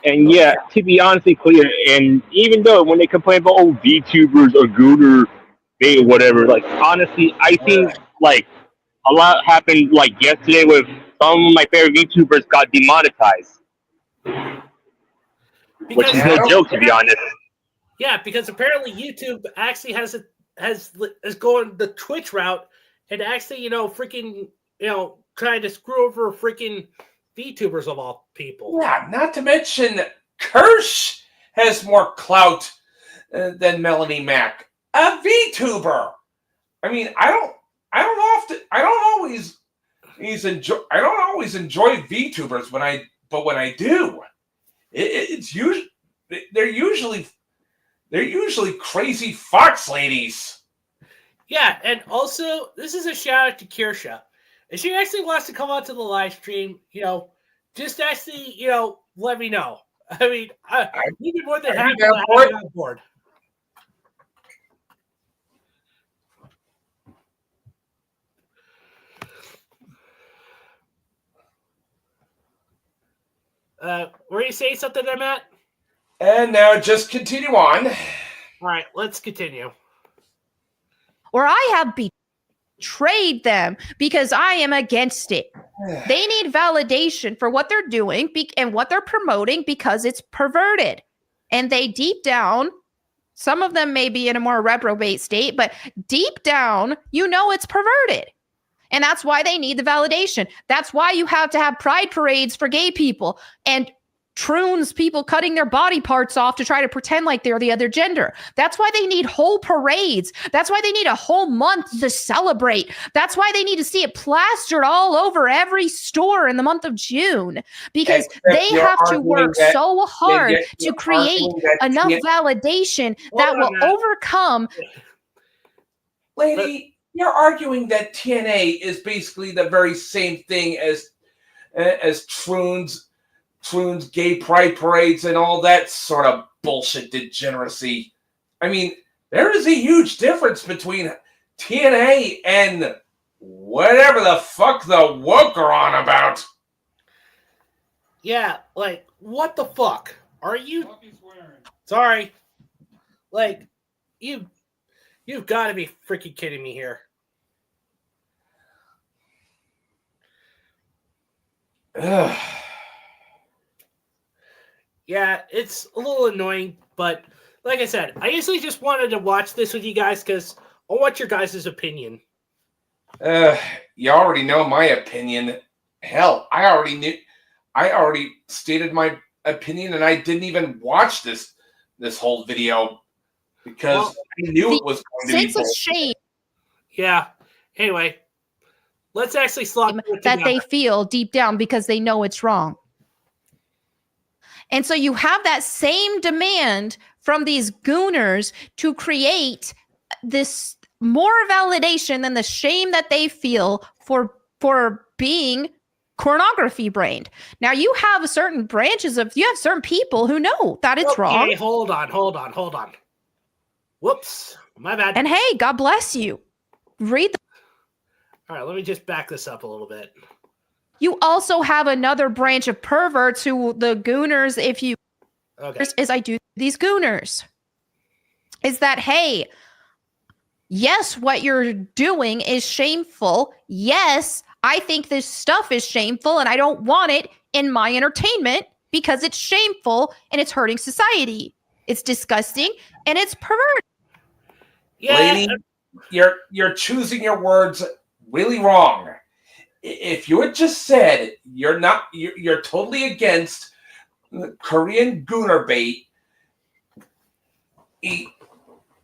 And yeah, to be honestly clear, and even though when they complain about VTubers or Gooner, they whatever, like honestly, I think like a lot happened like yesterday with some of my favorite VTubers got demonetized, which is no joke to be honest. Yeah, because apparently YouTube actually has going the Twitch route and actually freaking trying to screw over freaking VTubers of all people. Yeah, not to mention Kirsch has more clout than Melanie Mac, a VTuber. I mean, I don't always enjoy VTubers when I do, it's usually they're usually crazy fox ladies. Yeah, and also this is a shout out to Kirsha. If she actually wants to come onto the live stream, just actually, let me know. I mean, we'd be more than happy to have you on board. Were you saying something there, Matt? And now just continue on. All right, let's continue. Or I have betrayed them because I am against it. They need validation for what they're doing and what they're promoting because it's perverted. And they deep down, some of them may be in a more reprobate state, but deep down, it's perverted. And that's why they need the validation. That's why you have to have pride parades for gay people and troons, people cutting their body parts off to try to pretend like they're the other gender. That's why they need whole parades. That's why they need a whole month to celebrate. That's why they need to see it plastered all over every store in the month of June, because they have to work so hard to create enough validation that will overcome. Lady, you're arguing that TNA is basically the very same thing as troons, gay pride parades, and all that sort of bullshit degeneracy. I mean, there is a huge difference between TNA and whatever the fuck the woke are on about. Yeah, like, what the fuck? Are you... Sorry. Like, you've got to be freaking kidding me here. Ugh. Yeah, it's a little annoying, but like I said, I usually just wanted to watch this with you guys because I want your guys' opinion. You already know my opinion. Hell, I already stated my opinion, and I didn't even watch this whole video because I knew it was going to be sense of shame. Yeah. Anyway, let's actually slot that they feel deep down because they know it's wrong. And so you have that same demand from these gooners to create this more validation than the shame that they feel for being pornography brained. Now you have certain people who know that it's wrong. Hold on. Whoops, my bad. And hey, God bless you. Read the All right, let me just back this up a little bit. You also have another branch of perverts who the gooners, as I do these gooners, is that, hey, yes, what you're doing is shameful. Yes, I think this stuff is shameful and I don't want it in my entertainment because it's shameful and it's hurting society. It's disgusting and it's perverted. Yeah. Lady, you're choosing your words really wrong. If you had just said you're totally against Korean gooner bait,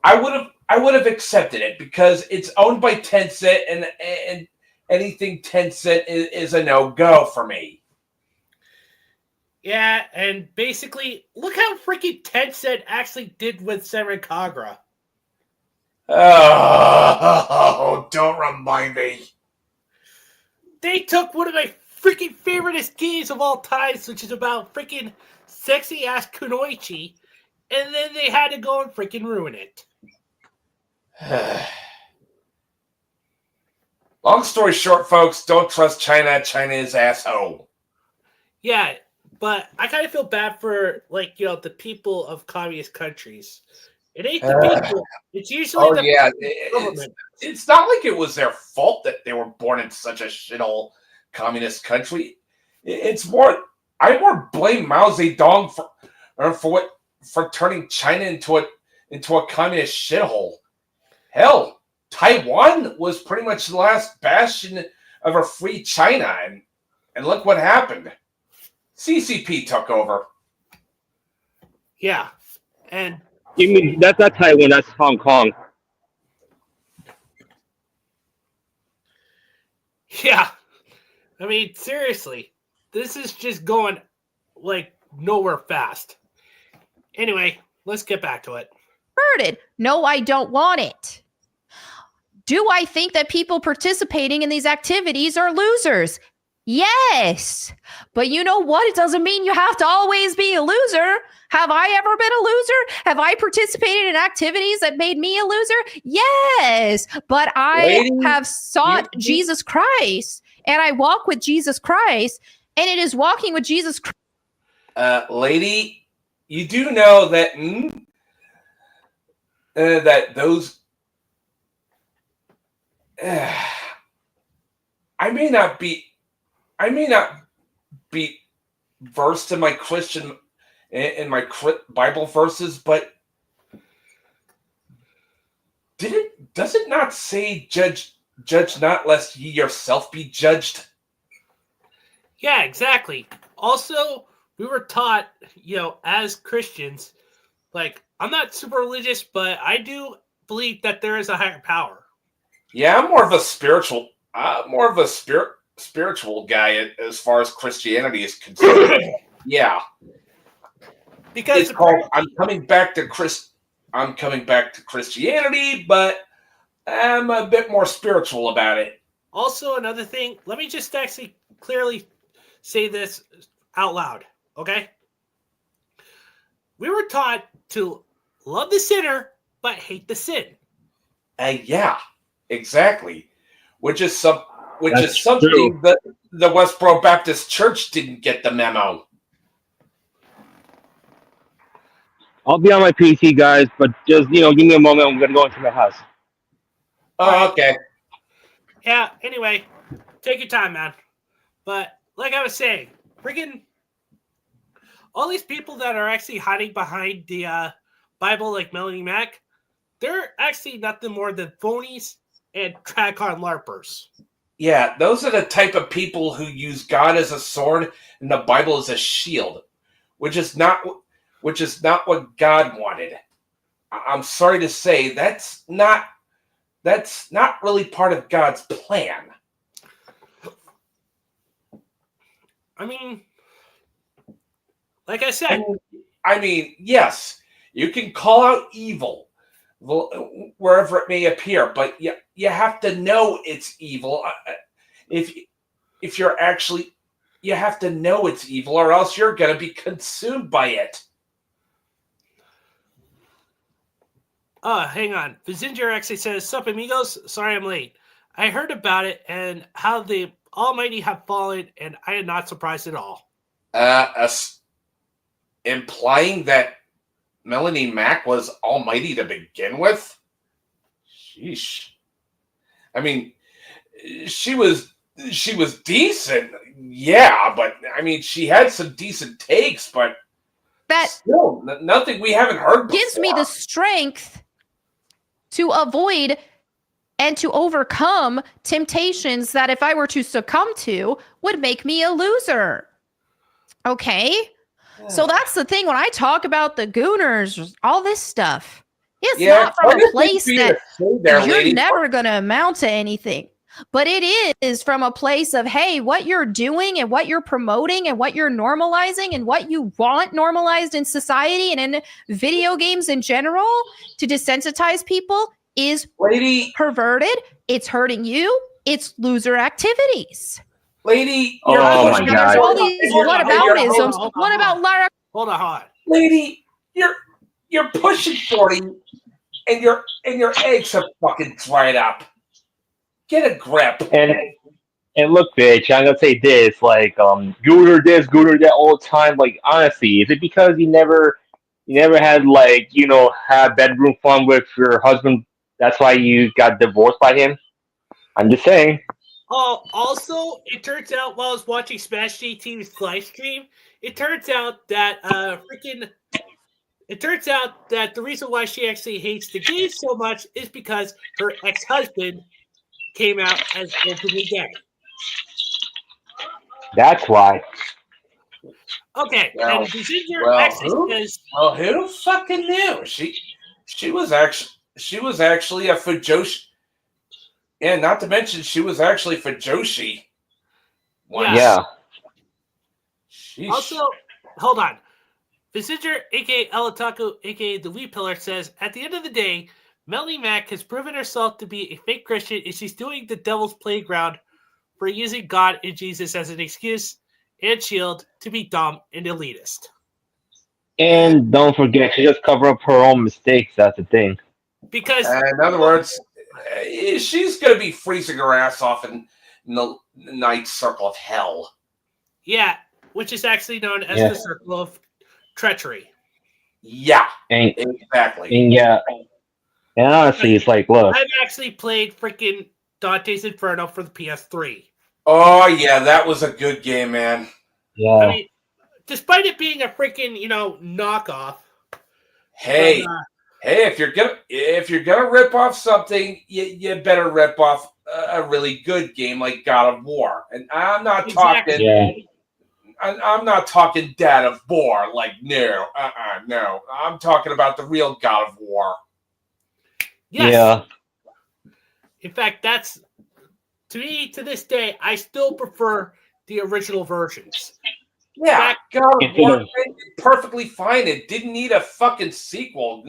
I would have accepted it because it's owned by Tencent, and anything Tencent is a no-go for me. Yeah, and basically, look how freaking Tencent actually did with Senran Kagura. Oh, don't remind me. They took one of my freaking favoriteest games of all times, which is about freaking sexy-ass kunoichi, and then they had to go and freaking ruin it. Long story short, folks, don't trust China. China is asshole. Yeah, but I kind of feel bad for, the people of communist countries. It ain't the people. It's usually government. It's not like it was their fault that they were born in such a shithole communist country. I more blame Mao Zedong for turning China into a communist shithole. Hell, Taiwan was pretty much the last bastion of a free China, and look what happened. CCP took over. Yeah, and you mean that's not Taiwan? That's Hong Kong. Yeah, I mean, seriously, this is just going nowhere fast. Anyway, let's get back to it. No, I don't want it. Do I think that people participating in these activities are losers? Yes. But you know what? It doesn't mean you have to always be a loser. Have I ever been a loser? Have I participated in activities that made me a loser? Yes. But I have sought Jesus Christ, and I walk with Jesus Christ, and it is walking with Jesus Christ. Lady, you do know that that those I may not be versed in my Christian in my Bible verses, but does it not say judge not lest ye yourself be judged? Yeah, exactly. Also, we were taught, as Christians, like, I'm not super religious, but I do believe that there is a higher power. Yeah, I'm more of a spiritual guy as far as Christianity is concerned. Yeah, Because it's called I'm coming back to Christianity, but I'm a bit more spiritual about it. Also, another thing, let me just actually clearly say this out loud, okay? We were taught to love the sinner, but hate the sin. Yeah, exactly. Which is something true. that the Westboro Baptist Church didn't get the memo. I'll be on my PC, guys, but just give me a moment. I'm gonna go into my house. Oh, okay. Yeah, anyway, take your time, man. But like I was saying, freaking all these people that are actually hiding behind the Bible, like Melanie Mack, they're actually nothing more than phonies and track-on LARPers. Yeah, those are the type of people who use God as a sword and the Bible as a shield, which is not what God wanted. I'm sorry to say that's not really part of God's plan. I mean, like I said, Yes, you can call out evil wherever it may appear, but you have to know it's evil. If you're actually, you have to know it's evil, or else you're going to be consumed by it. hang on. Vizinger actually says, "Sup, amigos? Sorry I'm late. I heard about it and how the Almighty have fallen, and I am not surprised at all." Implying that Melanie Mack was almighty to begin with? Sheesh. I mean, she was decent, yeah, but I mean, she had some decent takes, but That still, nothing we haven't heard before. gives me the strength to avoid and to overcome temptations that if I were to succumb to would make me a loser. Okay? So that's the thing when I talk about the Gooners, all this stuff. It's not from a place that you're never going to amount to anything. But it is from a place of, hey, what you're doing and what you're promoting and what you're normalizing and what you want normalized in society and in video games in general to desensitize people is perverted. It's hurting you. It's loser activities. Lady, oh my God. There's all these whataboutisms. What about Lara? Hold on. Lady, you're pushing 40 and your eggs have fucking dried up. Get a grip. And look, bitch, I'm gonna say this, like, Gooner this, Gooner that all the time. Like, honestly, is it because you never had, like, had bedroom fun with your husband? That's why you got divorced by him? I'm just saying. Oh, also, it turns out while I was watching Smash JT's live stream, it turns out that the reason why she actually hates the gays so much is because her ex-husband came out as openly gay. That's why. Okay, Well, and Vizinger actually says, well, who fucking knew? She was actually a Fujoshi. And not to mention, she was actually Fujoshi. Yeah. Sheesh. Also, hold on. Vizinger, aka Elataku, aka the Wee Pillar, says, at the end of the day, Melanie Mack has proven herself to be a fake Christian and she's doing the devil's playground for using God and Jesus as an excuse and shield to be dumb and elitist. And don't forget, she just cover up her own mistakes. That's the thing. Because, in other words, she's going to be freezing her ass off in the ninth circle of hell. Yeah, which is actually known as the circle of treachery. Yeah, exactly. And honestly, it's like, look. I've actually played freaking Dante's Inferno for the PS3. Oh, yeah, that was a good game, man. Yeah. I mean, despite it being a freaking, knockoff. Hey, if you're gonna rip off something, you better rip off a really good game like God of War. And I'm not talking. Yeah. I'm not talking Dad of War. Like, no. No. I'm talking about the real God of War. Yes. Yeah. In fact, that's to me to this day. I still prefer the original versions. Yeah, Back- God of Instead War of- did perfectly fine. It didn't need a fucking sequel.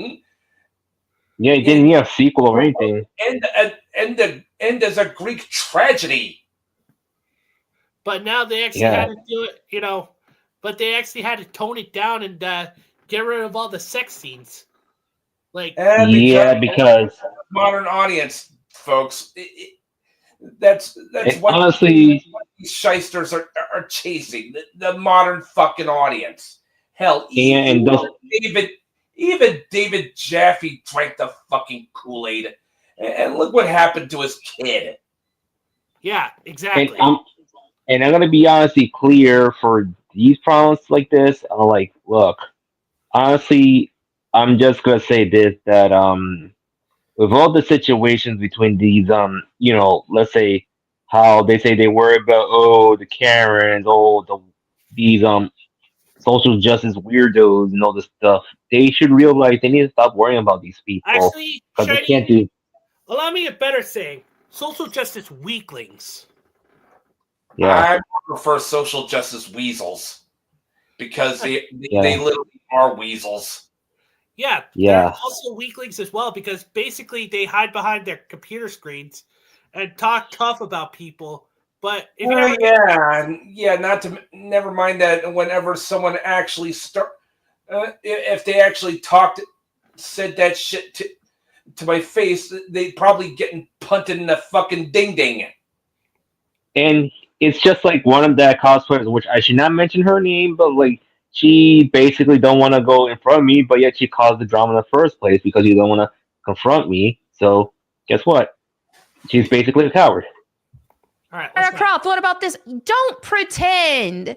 Yeah, it didn't need a sequel or anything. End as a Greek tragedy. But now they actually Yeah. had to do it, but they actually had to tone it down and get rid of all the sex scenes. Like, Yeah, because modern audience, folks. That's what honestly, these shysters are chasing. The modern fucking audience. Hell, and those even David Jaffe drank the fucking Kool-Aid. And look what happened to his kid. yeah, and exactly. I'm gonna be honestly clear for these problems like this. I'm like, look, honestly, I'm just gonna say this that with all the situations between these let's say how they say they worry about the Karens, these social justice weirdos and all this stuff. They should realize they need to stop worrying about these people Actually, because they Shiny, can't do. allow me a better saying. Social justice weaklings. Yeah, I prefer social justice weasels because they Yeah. literally are weasels. Yeah, they're Yeah. also weaklings as well because basically they hide behind their computer screens and talk tough about people. But if you ever Never mind that. Whenever someone actually if they actually said that shit to my face, they'd probably getting punted in the fucking ding ding. And it's just like one of the cosplayers, which I should not mention her name, but like she basically don't want to go in front of me, but yet she caused the drama in the first place because you don't want to confront me. So guess what? She's basically a coward. all right, Lara Croft, what about this? Don't pretend.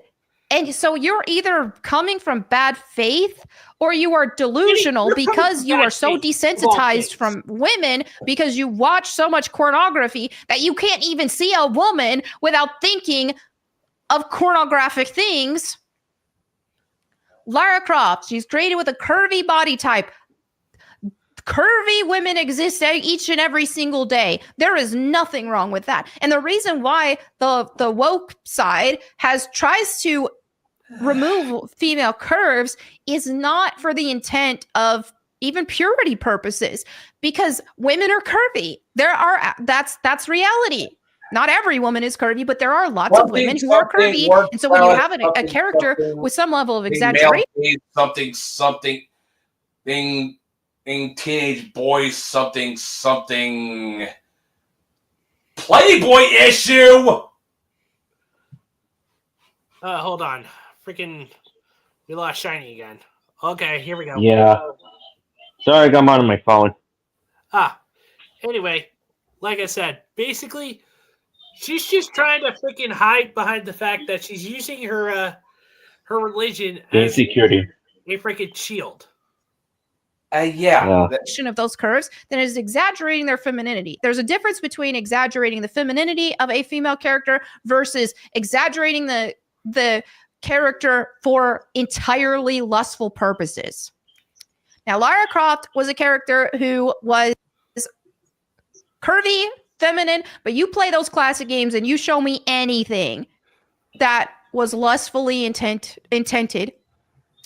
And so you're either coming from bad faith or you are delusional You're coming because from you bad are so faith, of all desensitized things. from women because you watch so much pornography that you can't even see a woman without thinking of pornographic things. Lara Croft, she's created with a curvy body type. Curvy women exist each and every single day. There is nothing wrong with that. And the reason why the woke side tries to remove female curves is not for the intent of even purity purposes, because women are curvy. That's reality. Not every woman is curvy, but there are lots of women who are curvy. And so when you have a character with some level of exaggeration, something teenage boys something Playboy issue. Hold on. Freaking, we lost Shiny again. Okay, here we go. Yeah. Sorry, I got mine on my phone. Anyway, like I said, basically, she's just trying to freaking hide behind the fact that she's using her religion as Insecurity. a freaking shield. Yeah. of those curves, then it is exaggerating their femininity. There's a difference between exaggerating the femininity of a female character versus exaggerating the character for entirely lustful purposes. Now, Lara Croft was a character who was curvy, feminine, but you play those classic games and you show me anything that was lustfully intended,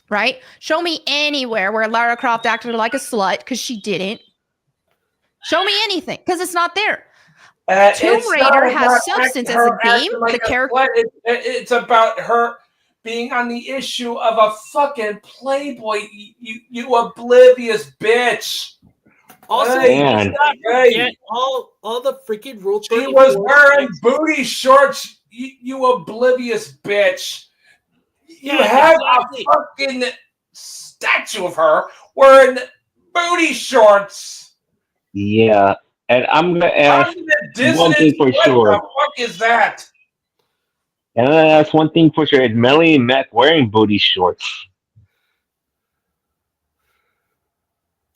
right? Show me anywhere where Lara Croft acted like a slut, because she didn't. Show me anything, because it's not there. Tomb Raider has substance as a game. The character. It's about her being on the issue of a fucking Playboy. You oblivious bitch. Also, Hey, let's not forget all the freaking Rule 34. She was wearing booty shorts. You oblivious bitch. You have a fucking statue of her wearing booty shorts. Yeah. And I'm going to ask one thing for sure. What the fuck is that? And I'm going to ask one thing for sure. Is Melanie Mac wearing booty shorts?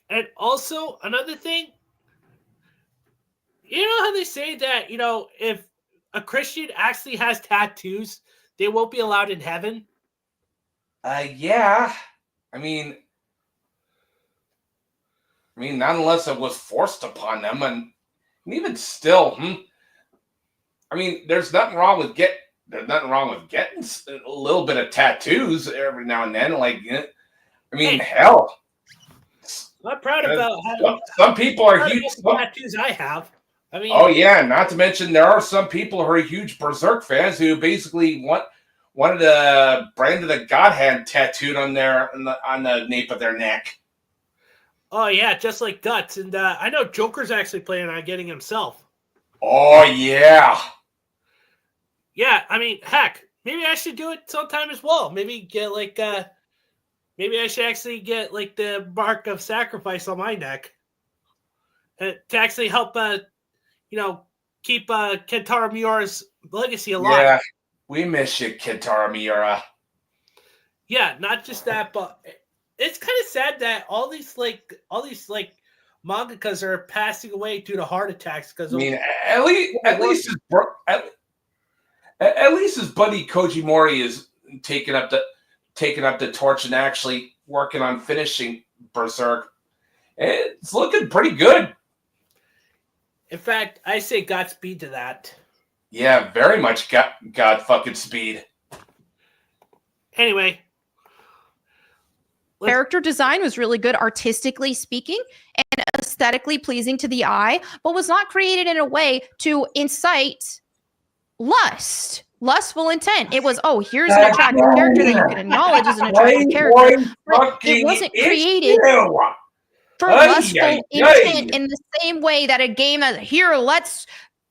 And also, another thing, you know how they say that, if a Christian actually has tattoos, they won't be allowed in heaven? Yeah. I mean, not unless it was forced upon them, and even still, I mean, there's nothing wrong with getting a little bit of tattoos every now and then. Like, I mean, Hey. hell. I'm proud about some people are huge. Tattoos I have. I mean, oh yeah, not to mention there are some people who are huge Berserk fans who basically wanted a brand of the God Hand tattooed on the nape of their neck. Oh yeah, just like Guts, and I know Joker's actually planning on getting himself. Oh yeah. Yeah, I mean, heck, maybe I should do it sometime as well. Maybe get like, maybe I should actually get like the mark of sacrifice on my neck to actually help, keep Kentaro Miura's legacy alive. Yeah, we miss you, Kentaro Miura. Yeah, not just that, but it's kind of sad that all these mangakas are passing away due to heart attacks because I mean, at least his buddy Koji Mori is taking up the torch and actually working on finishing Berserk. It's looking pretty good. In fact, I say Godspeed to that. Yeah, very much God fucking speed. Anyway. Character design was really good, artistically speaking, and aesthetically pleasing to the eye, but was not created in a way to incite lustful intent. It was, here's an attractive character that you can acknowledge as an attractive character. But it wasn't created for lustful intent in the same way that a game that, here, let's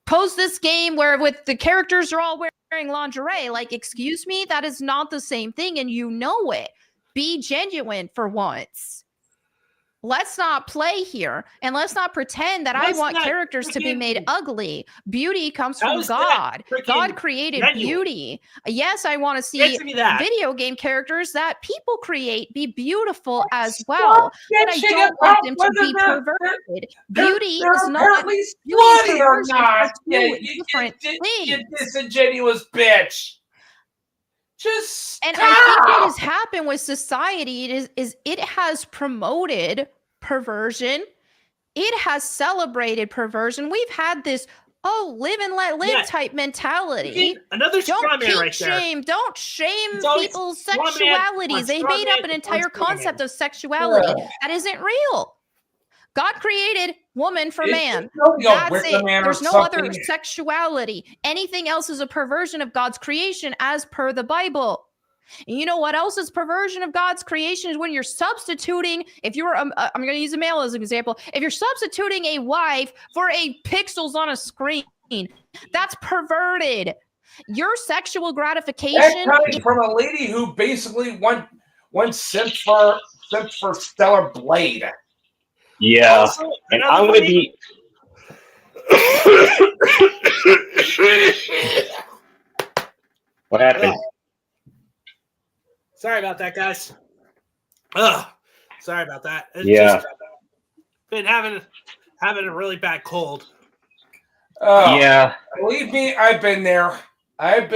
pose this game where with the characters are all wearing lingerie. Like, excuse me, that is not the same thing, and you know it. Be genuine for once. Let's not play here, and let's not pretend that I want characters to be made ugly. Beauty comes from God. God created beauty. Yes, I want to see video game characters that people create be beautiful as well, but I don't want them to be perverted. Beauty is not beauty or not. Different things. You disingenuous bitch. And I think what has happened with society is it has promoted perversion. It has celebrated perversion. We've had this live and let live type mentality. Another don't kink right shame. Don't shame people's sexualities. They made up an entire concept of sexuality that isn't real. God created woman for man. That's it. There's no other sexuality. Anything else is a perversion of God's creation as per the Bible. And you know what else is perversion of God's creation is when you're substituting, if you were, I'm going to use a male as an example. If you're substituting a wife for a pixels on a screen, that's perverted. Your sexual gratification. That's coming from a lady who basically went simp for Stellar Blade. Yeah, also, and I'm going to be. What happened? Sorry about that, guys. Sorry about that. It's just been having a really bad cold. Yeah. Believe me, I've been there. And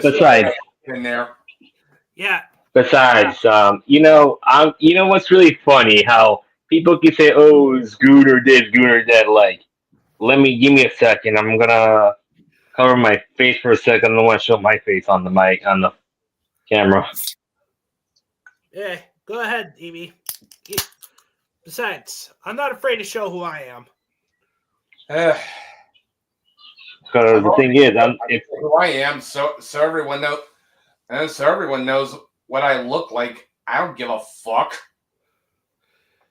besides, been there. Yeah. Besides, you know what's really funny? How people can say, "Oh, it's good or this, good or that." Like, give me a second. I'm gonna cover my face for a second. I don't want to show my face on the mic on the camera. Yeah, go ahead, Evie. Besides, I'm not afraid to show who I am. Because the thing is, who I am, so everyone knows, and so everyone knows what I look like. I don't give a fuck.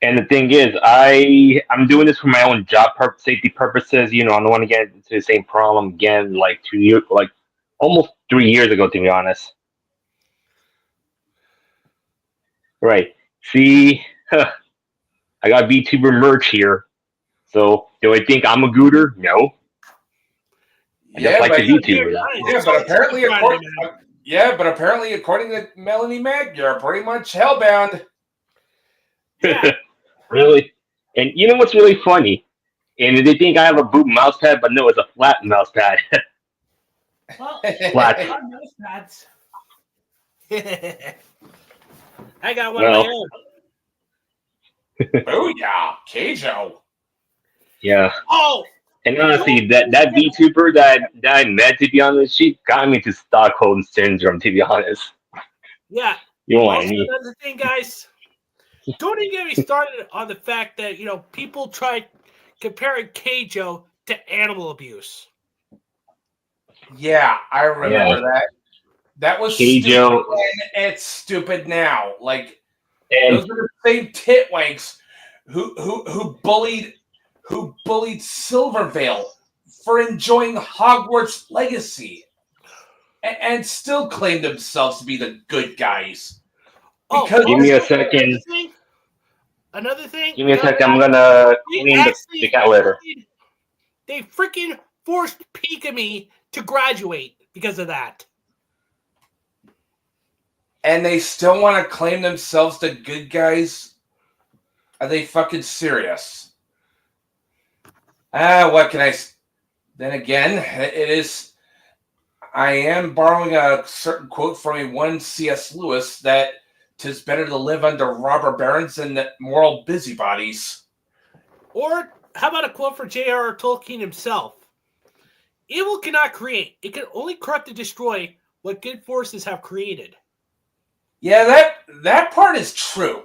And the thing is, I'm doing this for my own job safety purposes. You know, I don't want to get into the same problem again, like 2 years, like almost 3 years ago, to be honest. Right. See, I got VTuber merch here. So, do I think I'm a gooter? No. I just like the VTuber. But apparently, according to Melanie Mack, you're pretty much hellbound. Yeah. Really? And you know what's really funny? And they think I have a boob mouse pad, but no, it's a flat mouse pad. Well, Flat. on those pads. I got one Well. of my own. Booyah, Keijo. Yeah. Oh, And honestly, that VTuber that I met, to be honest, she got me to Stockholm syndrome. To be honest, yeah. you want Also, me? another thing, guys. Don't even get me started on the fact that people try comparing Keijo to animal abuse. Yeah, I remember Yeah. that. That was Keijo. stupid then. It's stupid now. Like And those are the same titwanks who bullied Silvervale for enjoying Hogwarts Legacy and still claim themselves to be the good guys. Because give me a also, second. Another thing. Give me a second. I'm gonna clean the cat litter. They freaking forced Pikami to graduate because of that. and they still want to claim themselves the good guys. Are they fucking serious? What can I? Then again, it is. I am borrowing a certain quote from a one C.S. Lewis that "'tis better to live under robber barons than moral busybodies." Or how about a quote from J.R.R. Tolkien himself? Evil cannot create; it can only corrupt and destroy what good forces have created. Yeah, that part is true,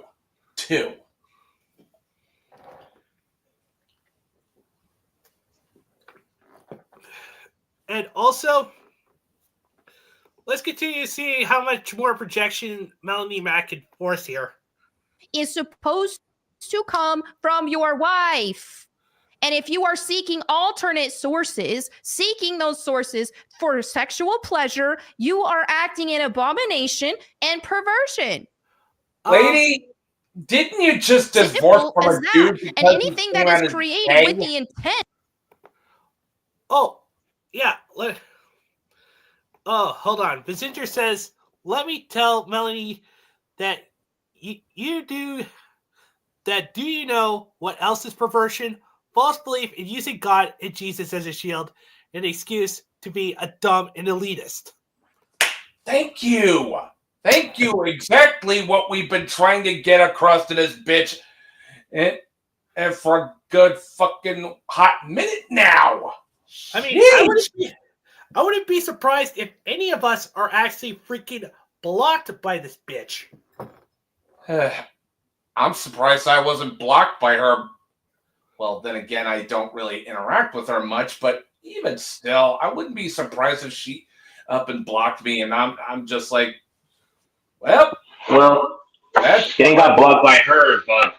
too. And also, let's continue to see how much more projection Melanie Mack can force here. Is supposed to come from your wife. And if you are seeking alternate sources, seeking those sources for sexual pleasure, you are acting in abomination and perversion. Lady, didn't you just divorce Simple from as a that. dude? And because anything he that came out is as created gay? with the intent. Oh, yeah. Oh, hold on. Vizinger says, let me tell Melanie that you do that. Do you know what else is perversion? False belief in using God and Jesus as a shield, an excuse to be a dumb and elitist. Thank you. Thank you. Exactly what we've been trying to get across to this bitch. And for a good fucking hot minute now. I mean, I wouldn't be surprised if any of us are actually freaking blocked by this bitch. I'm surprised I wasn't blocked by her. Well, then again, I don't really interact with her much, but even still, I wouldn't be surprised if she up and blocked me, and I'm just like, well, that's getting got blocked by her, but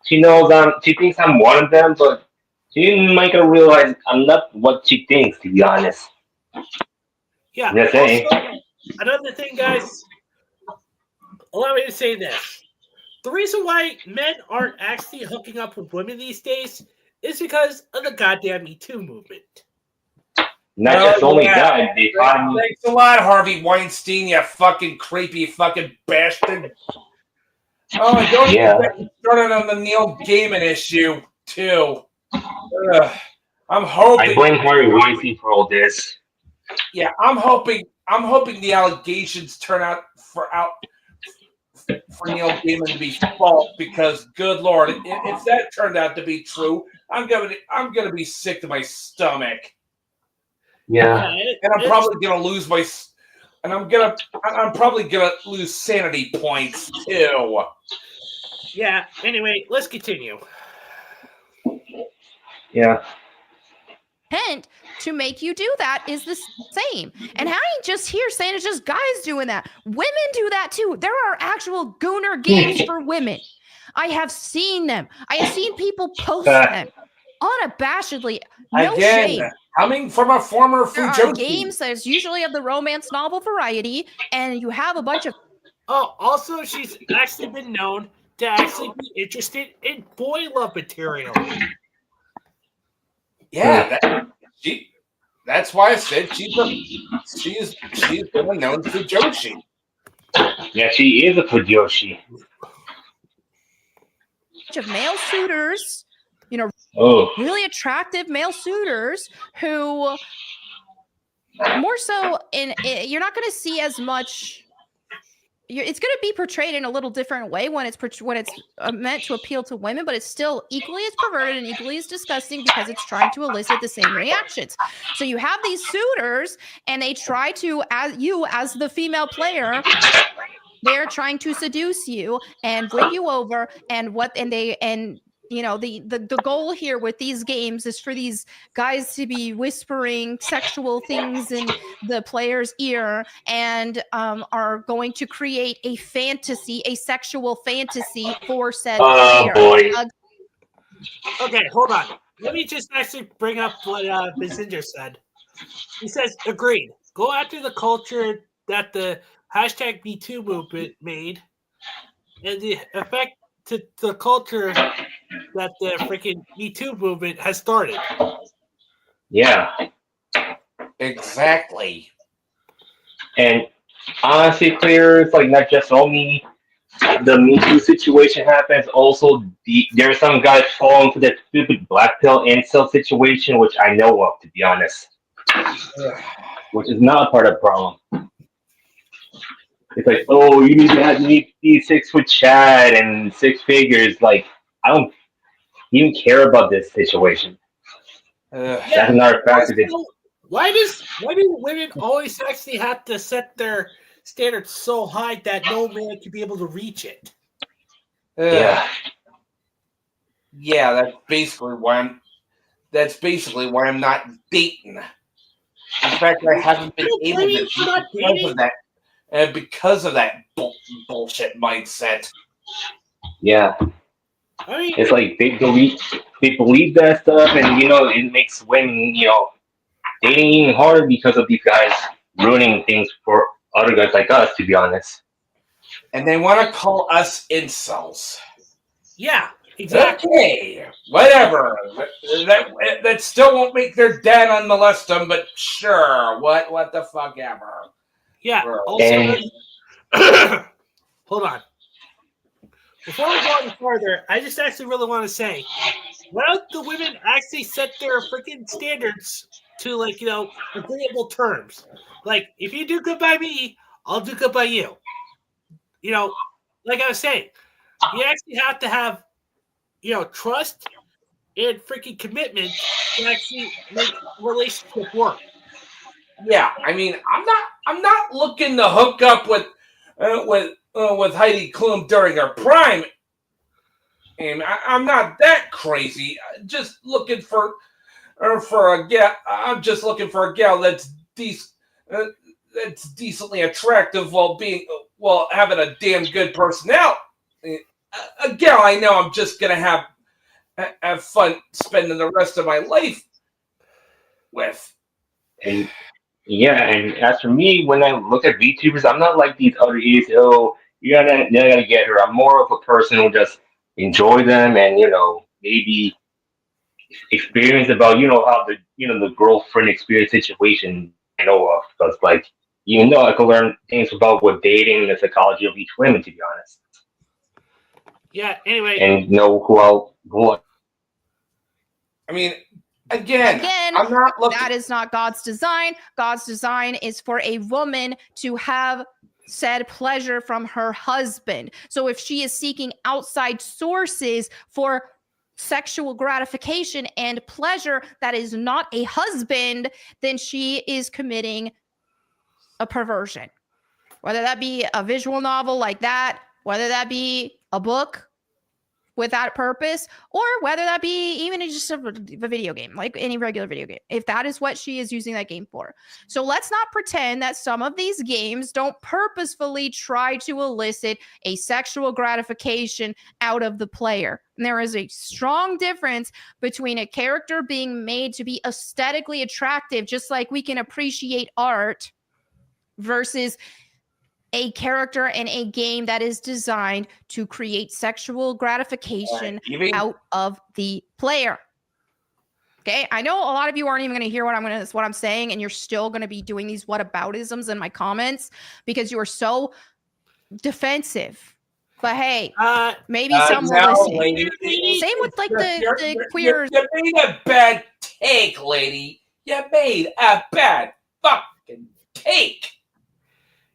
she knows she thinks I'm one of them, but she didn't make her realize I'm not what she thinks, to be honest. Yeah. Just saying. Also, another thing, guys, allow me to say this. The reason why men aren't actually hooking up with women these days is because of the goddamn Me Too movement. Not just only that, the economy. Thanks a lot, Harvey Weinstein, you fucking creepy fucking bastard. Oh, and don't even get me started on the Neil Gaiman issue, too. I'm hoping. I blame Harvey Weinstein for all this. Yeah, I'm hoping the allegations turn out for Neil Gaiman to be false, because good lord, if that turned out to be true, I'm gonna be sick to my stomach. Yeah. And I'm probably gonna lose I'm probably gonna lose sanity points too. Yeah, anyway, let's continue. Yeah. Intent to make you do that is the same. And how do you just hear saying it's just guys doing that? Women do that too. There are actual gooner games for women. I have seen them. I have seen people post them unabashedly. No shame. Coming from a former There are Fujoshi. games that's usually of the romance novel variety, and you have a bunch of. Oh, also, she's actually been known to actually be interested in boy love material. Yeah, that's why I said she's been a known Fujoshi. Yeah, she is a Fujoshi. Of male suitors, really attractive male suitors who more so you're not going to see as much. It's going to be portrayed in a little different way when it's meant to appeal to women, but it's still equally as perverted and equally as disgusting because it's trying to elicit the same reactions. So you have these suitors, and they try to, as the female player, they're trying to seduce you and win you over, and the goal here with these games is for these guys to be whispering sexual things in the player's ear and are going to create a sexual fantasy for said player. Boy. Okay, hold on. Let me just actually bring up what Bizinger said. He says, agreed. Go after the culture that the hashtag #MeToo movement made and the effect to the culture that the freaking #MeToo movement has started. Yeah. Exactly. And honestly, players, like, not just only the Me Too situation happens, also there are some guys falling for that stupid black pill incel situation, which I know of, to be honest. Which is not part of the problem. It's like, oh, you need to be 6 foot Chad and 6 figures. Like, I don't even care about this situation. That's another factor. Why do women always actually have to set their standards so high that no man can be able to reach it? Yeah. Yeah, that's basically why I'm not dating. In fact, I haven't been able to because of that bullshit mindset. Yeah. I mean, it's like they believe that stuff, and it makes women dating even harder because of these guys ruining things for other guys like us, to be honest. And they want to call us incels. Yeah, exactly. Okay, whatever. That still won't make their dad unmolest them, but sure, what the fuck ever. Yeah. Also, hold on. Before we go any further, I just actually really want to say, why don't the women actually set their freaking standards to, agreeable terms? Like, if you do good by me, I'll do good by you. Like I was saying, you actually have to have, trust and freaking commitment to actually make a relationship work. Yeah, I mean, I'm not looking to hook up with Heidi Klum during her prime. And I'm not that crazy. Just looking for a gal. I'm just looking for a gal that's decently attractive while having a damn good personality. A gal I know I'm just gonna have fun spending the rest of my life with. And as for me, when I look at VTubers, I'm not like these other idiots. Oh, you're not gonna get her. I'm more of a person who just enjoy them and maybe experience about how the girlfriend experience situation I know of, because even though I could learn things about what dating and the psychology of each woman, to be honest. Yeah. Anyway, and know who. I mean, again, I'm not looking. That is not God's design. God's design is for a woman to have said pleasure from her husband. So if she is seeking outside sources for sexual gratification and pleasure that is not a husband, then she is committing a perversion. Whether that be a visual novel like that, whether that be a book with that purpose, or whether that be even just a video game, like any regular video game, if that is what she is using that game for. So let's not pretend that some of these games don't purposefully try to elicit a sexual gratification out of the player. And there is a strong difference between a character being made to be aesthetically attractive, just like we can appreciate art, versus a character in a game that is designed to create sexual gratification out of the player. Okay, I know a lot of you aren't even going to hear what I'm saying, and you're still going to be doing these whataboutisms in my comments because you are so defensive. But hey, maybe some will listen. Same with the queers. You made a bad take, lady. You made a bad fucking take.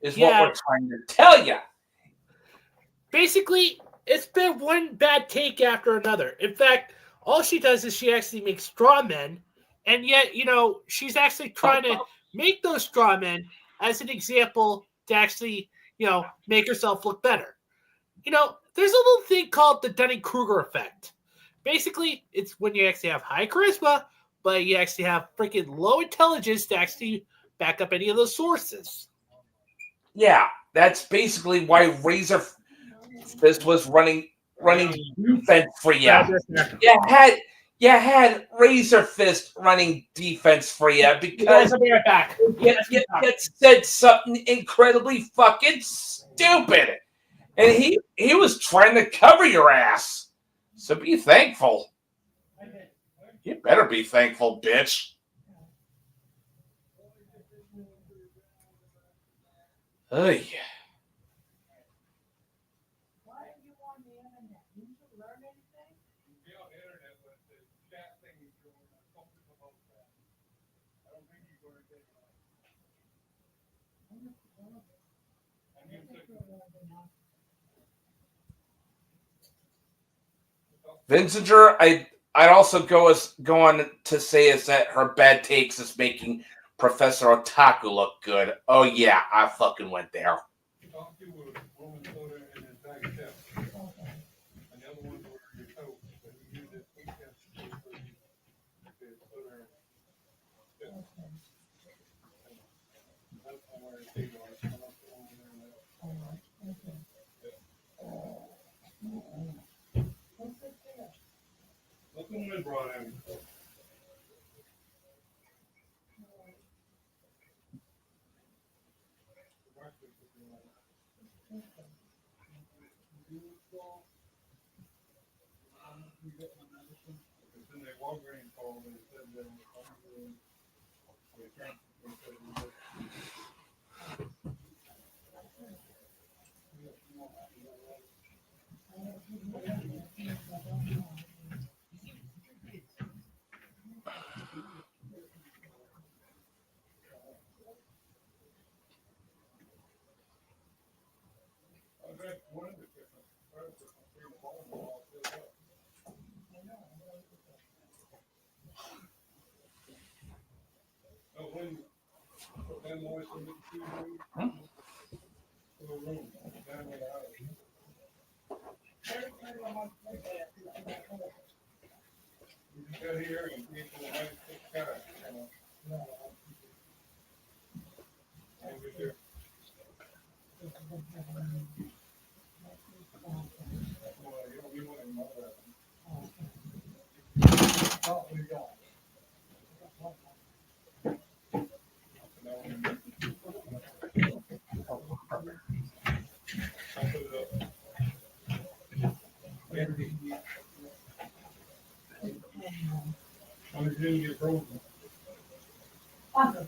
Is Yeah. what we're trying to tell you. Basically, it's been one bad take after another. In fact, all she does is she actually makes straw men, and yet, she's actually trying to make those straw men as an example to actually, make herself look better. There's a little thing called the Dunning-Kruger effect. Basically, it's when you actually have high charisma, but you actually have freaking low intelligence to actually back up any of those sources. Yeah, that's basically why Razor Fist was running defense for you. You had Razor Fist running defense for you because I'll be right back. you said something incredibly fucking stupid. And he was trying to cover your ass. So be thankful. You better be thankful, bitch. Hey. Vinziger, I'd also go on to say is that her bad takes is making Professor Otaku look good. Oh yeah, I fucking went there.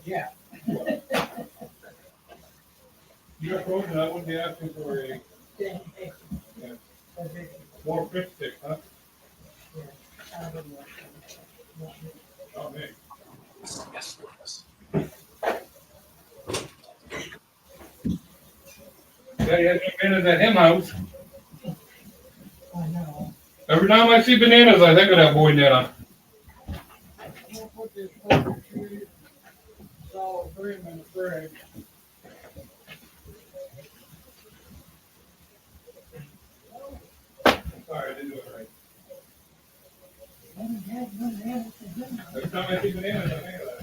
Yeah. You got frozen, I wouldn't be asking for a more fish stick, huh? Oh, man. Yes, yes. Daddy has bananas at him house. I know. Every time I see bananas, I think of that boy Nana. So, bring him in the fridge. Sorry, I didn't do it right. Every time I see bananas, I think of that.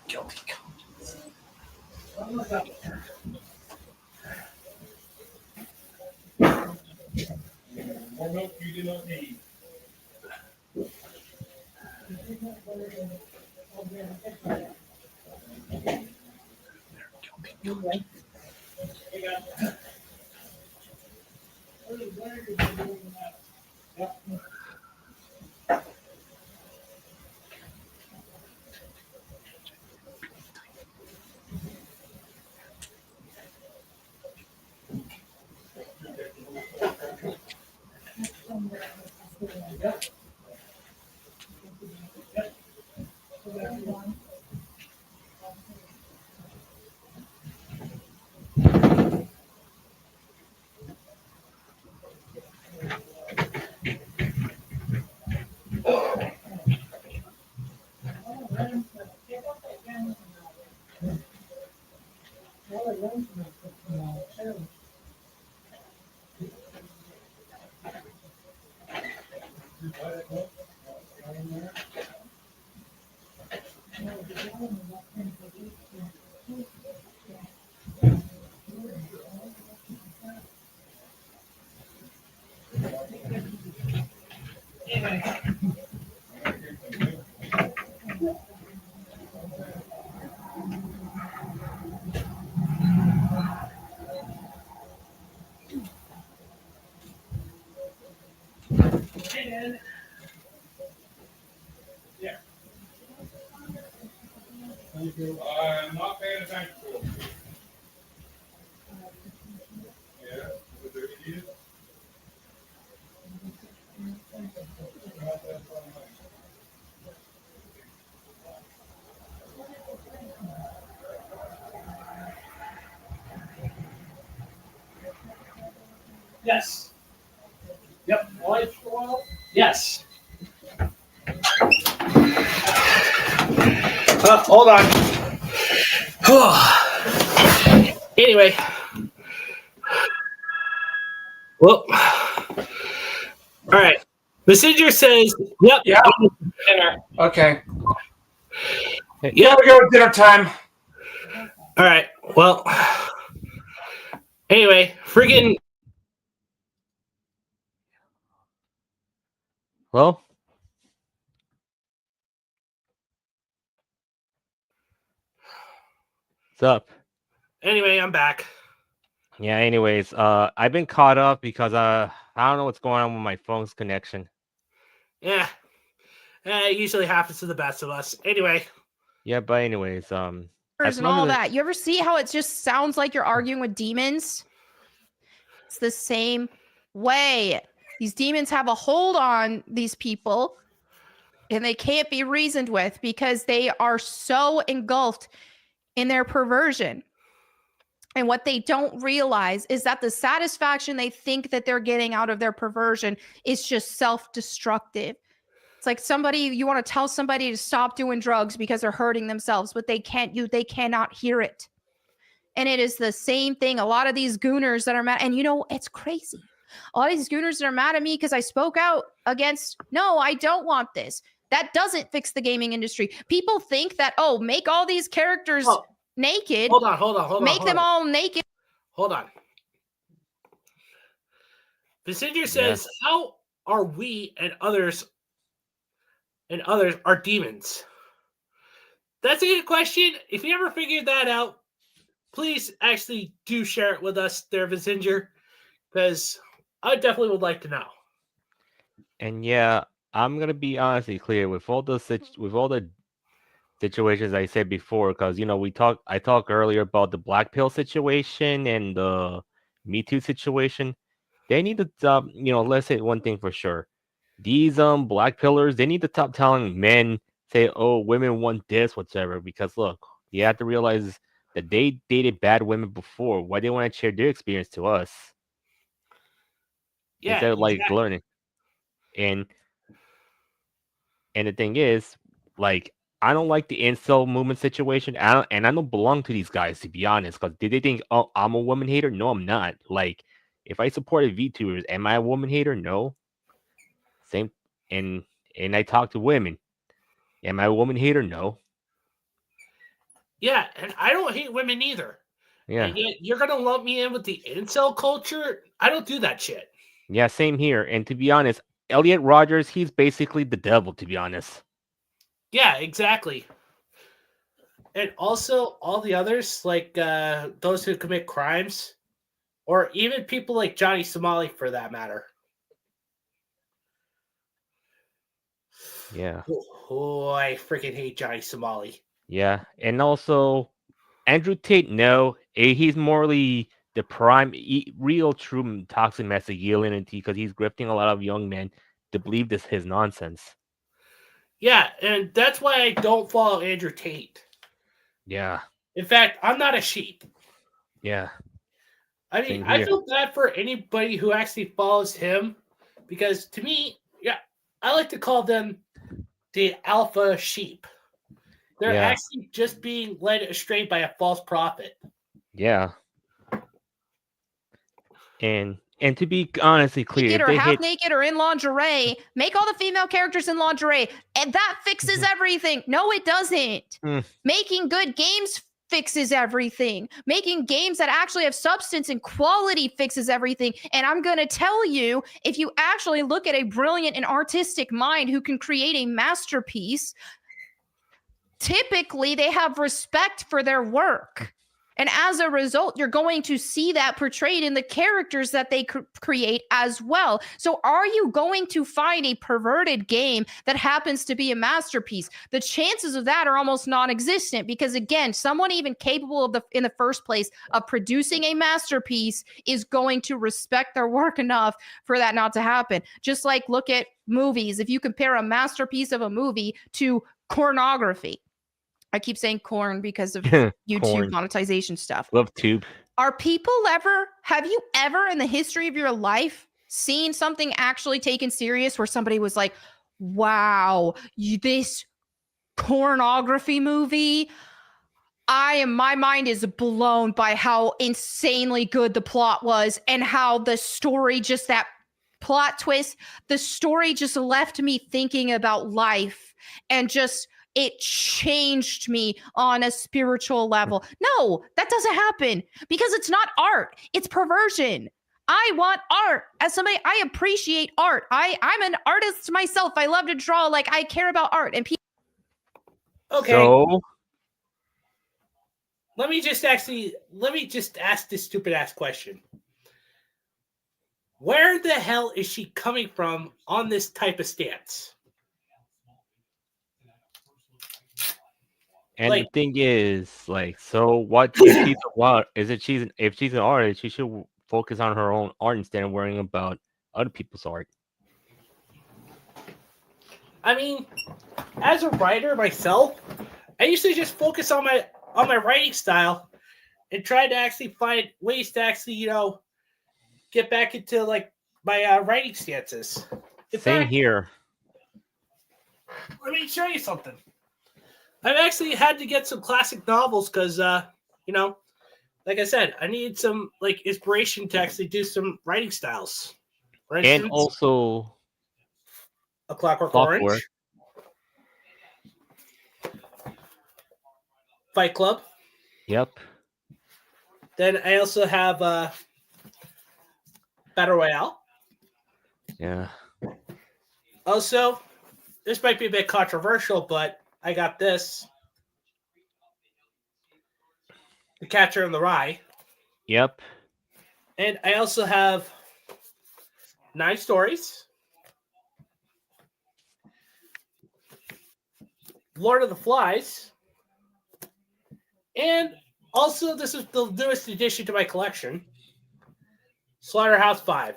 Guilty. More milk you do not need. I'm not paying attention to it. Yeah, but there he is. Yes. Yep. Yes. Hold on. Anyway. Well. All right. Messenger says, "Yep." Yeah. Dinner. Okay. Yeah. Here we go. Dinner time. All right. Well. Anyway, friggin'. Well, what's up? Anyway, I'm back. Yeah, anyways, I've been caught up because I don't know what's going on with my phone's connection. Yeah. It usually happens to the best of us. Anyway. Yeah, but anyways, and all that. You ever see how it just sounds like you're arguing with demons? It's the same way. These demons have a hold on these people and they can't be reasoned with because they are so engulfed in their perversion. And what they don't realize is that the satisfaction they think that they're getting out of their perversion is just self-destructive. It's like you want to tell somebody to stop doing drugs because they're hurting themselves, but they cannot hear it. And it is the same thing. A lot of these gooners that are mad, and it's crazy. A lot of these gooners that are mad at me because I spoke out against, no, I don't want this. That doesn't fix the gaming industry. People think that, make all these characters naked. Hold on. Make them all naked. Hold on. Messenger says, how are we and others are demons? That's a good question. If you ever figured that out, please actually do share it with us there, Messenger, because I definitely would like to know. And yeah, I'm gonna be honestly clear with all the situations I said before, because I talked earlier about the black pill situation and the Me Too situation. They need to stop. Let's say one thing for sure: these black pillars, they need to stop telling men, say, "Oh, women want this, whatever." Because look, you have to realize that they dated bad women before. Why they want to share their experience to us? Yeah, instead of learning. And the thing is, I don't like the incel movement situation. I don't belong to these guys, to be honest. Because did they think, oh, I'm a woman hater? No, I'm not. Like, if I supported VTubers, am I a woman hater? No. Same. And I talk to women. Am I a woman hater? No. Yeah, and I don't hate women either. Yeah. And yet you're gonna lump me in with the incel culture? I don't do that shit. Yeah, same here. And to be honest, Elliot Rogers, he's basically the devil, to be honest. Yeah, exactly. And also all the others, like those who commit crimes, or even people like Johnny Somali for that matter. Yeah. Oh, I freaking hate Johnny Somali. Yeah. And also, Andrew Tate, no. He's morally the prime, real, true toxic masculinity because he's grifting a lot of young men to believe this his nonsense. Yeah, and that's why I don't follow Andrew Tate. Yeah. In fact, I'm not a sheep. Yeah. I mean, Same I here. feel bad for anybody who actually follows him because to me, yeah, I like to call them the alpha sheep. They're Yeah. actually just being led astray by a false prophet. Yeah. And to be honestly clear, Naked if or they half hit naked or in lingerie, make all the female characters in lingerie, and that fixes everything. No, it doesn't. Mm. Making good games fixes everything. Making games that actually have substance and quality fixes everything. And I'm going to tell you, if you actually look at a brilliant and artistic mind who can create a masterpiece, typically they have respect for their work. And as a result, you're going to see that portrayed in the characters that they create as well. So are you going to find a perverted game that happens to be a masterpiece? The chances of that are almost non-existent because, again, someone even capable of in the first place of producing a masterpiece is going to respect their work enough for that not to happen. Just like look at movies. If you compare a masterpiece of a movie to pornography, I keep saying corn because of YouTube Corn. monetization stuff. Love tube. Have you ever in the history of your life seen something actually taken serious where somebody was like, wow, this pornography movie, my mind is blown by how insanely good the plot was and how the story, just that plot twist, the story just left me thinking about life and just it changed me on a spiritual level. No, that doesn't happen because it's not art. It's perversion. I want art. As somebody, I appreciate art. I'm an artist myself. I love to draw. Like, I care about art. And people. Okay. So let me just ask this stupid ass question. Where the hell is she coming from on this type of stance? And Like- the thing is, like, so what if she's if she's an artist, she should focus on her own art instead of worrying about other people's art. I mean, as a writer myself, I used to just focus on my writing style and try to actually find ways to actually, get back into like my writing stances. In Same fact, here. let me show you something. I've actually had to get some classic novels because, like I said, I need some like inspiration to actually do some writing styles. For instance, And also A Clockwork Clockwork. Orange, Fight Club. Yep. Then I also have Battle Royale. Yeah. Also, this might be a bit controversial, but I got this. The Catcher in the Rye. Yep. And I also have 9 Stories. Lord of the Flies. And also, this is the newest addition to my collection. Slaughterhouse 5.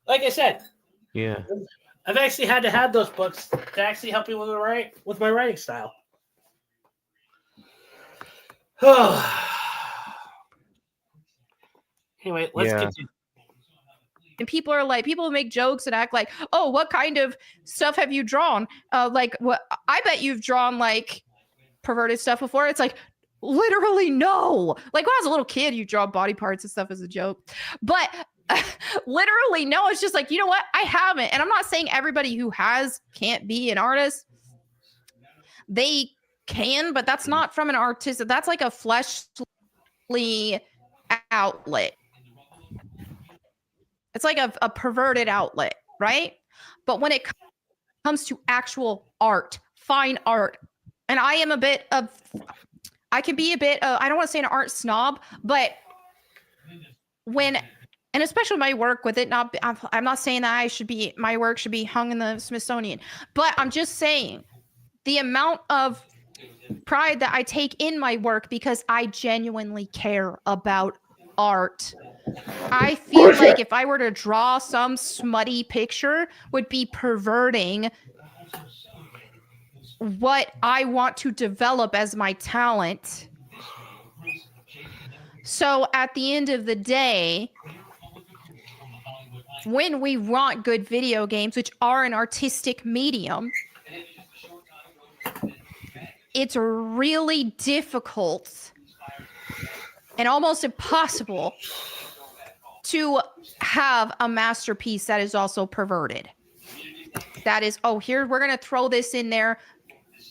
Like I said, Yeah. I've actually had to have those books to actually help me with my writing style. Anyway, let's continue. And people make jokes and act like, oh, what kind of stuff have you drawn? Like, what? I bet you've drawn like perverted stuff before. It's like, literally no. Like when I was a little kid, you draw body parts and stuff as a joke, but literally no. It's just like, you know what? I haven't, and I'm not saying everybody who can't be an artist. They can, but that's not from an artist. That's like a fleshly outlet. It's like a perverted outlet, right? But when it comes to actual art, fine art. And I am I can be a bit, I don't want to say an art snob, but and especially my work with it, I'm not saying that my work should be hung in the Smithsonian, but I'm just saying the amount of pride that I take in my work because I genuinely care about art. I feel like if I were to draw some smutty picture, would be perverting what I want to develop as my talent. So at the end of the day, when we want good video games, which are an artistic medium, it's really difficult and almost impossible to have a masterpiece that is also perverted. That is, here, we're going to throw this in there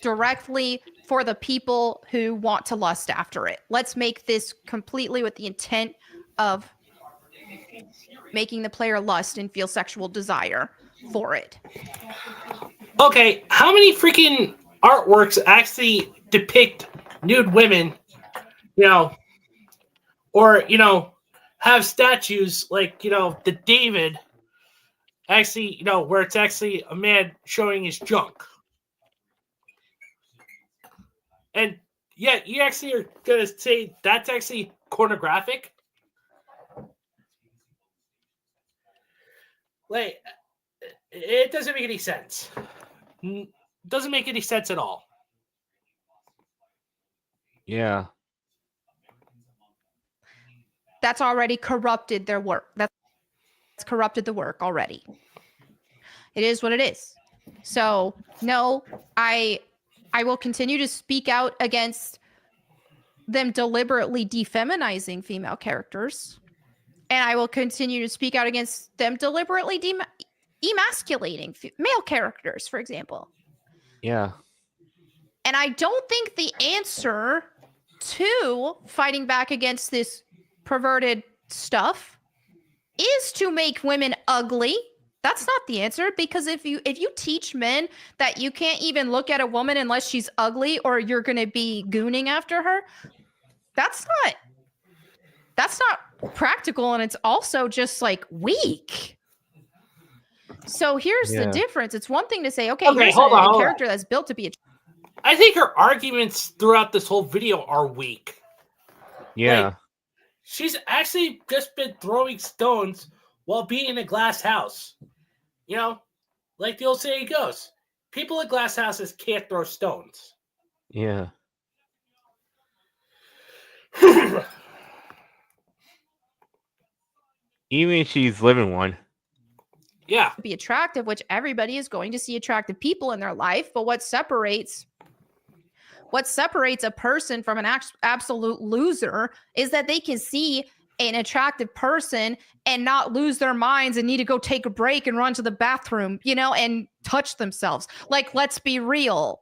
directly for the people who want to lust after it. Let's make this completely with the intent of making the player lust and feel sexual desire for it. Okay, how many freaking artworks actually depict nude women, or, have statues like, the David actually, where it's actually a man showing his junk? And yeah, you actually are going to say that's actually pornographic? Like, it doesn't make any sense. It doesn't make any sense at all. Yeah. That's already corrupted their work. That's corrupted the work already. It is what it is. So, no, I will continue to speak out against them deliberately defeminizing female characters. And I will continue to speak out against them deliberately emasculating male characters, for example. Yeah. And I don't think the answer to fighting back against this perverted stuff is to make women ugly. That's not the answer, because if you teach men that you can't even look at a woman unless she's ugly or you're going to be gooning after her, that's not practical, and it's also just like weak. So here's the difference. It's one thing to say, okay, here's a character that's built to be a... I think her arguments throughout this whole video are weak. Yeah. Like, she's actually just been throwing stones while being in a glass house. Like the old saying goes, people in glass houses can't throw stones. Yeah. Even if she's living one. Yeah. Be attractive, which everybody is going to see attractive people in their life. But what separates a person from an absolute loser is that they can see an attractive person and not lose their minds and need to go take a break and run to the bathroom, and touch themselves. Like, let's be real.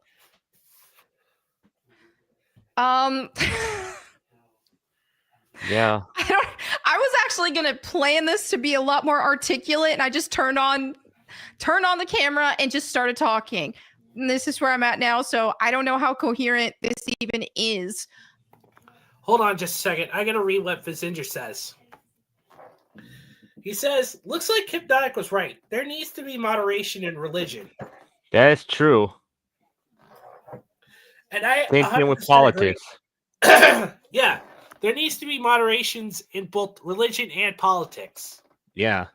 Yeah. I was actually going to plan this to be a lot more articulate, and I just turned on the camera and just started talking. And this is where I'm at now, so I don't know how coherent this even is. Hold on just a second. I got to read what Vizinger says. He says, looks like Hypnotic was right. There needs to be moderation in religion. That is true. And I same thing with politics. Yeah. There needs to be moderations in both religion and politics. Yeah.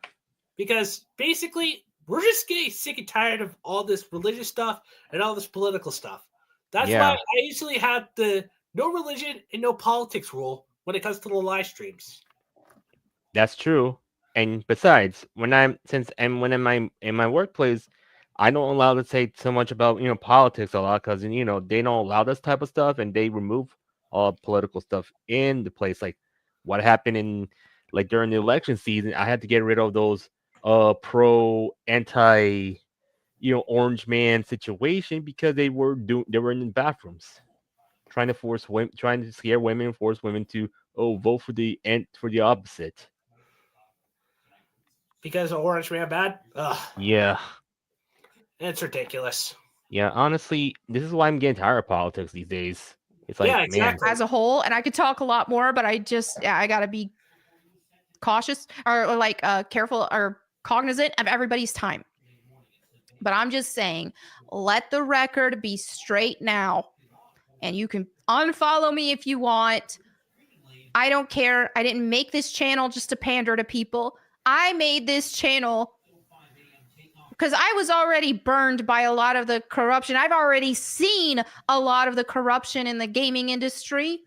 Because basically, we're just getting sick and tired of all this religious stuff and all this political stuff. That's why I usually have the no religion and no politics rule when it comes to the live streams. That's true. And besides, when in my workplace, I don't allow to say so much about politics a lot, because they don't allow this type of stuff, and they remove all political stuff in the place. Like what happened during the election season, I had to get rid of those pro anti orange man situation because they were in the bathrooms trying to scare women and force women to vote for the opposite. Because of Orange Man bad? Ugh. Yeah. It's ridiculous. Yeah, honestly, this is why I'm getting tired of politics these days. It's like, Yeah, man, exactly. As a whole, and I could talk a lot more, but I gotta be cautious or like careful or cognizant of everybody's time. But I'm just saying, let the record be straight now. And you can unfollow me if you want. I don't care. I didn't make this channel just to pander to people. I made this channel because I was already burned by a lot of the corruption. I've already seen a lot of the corruption in the gaming industry.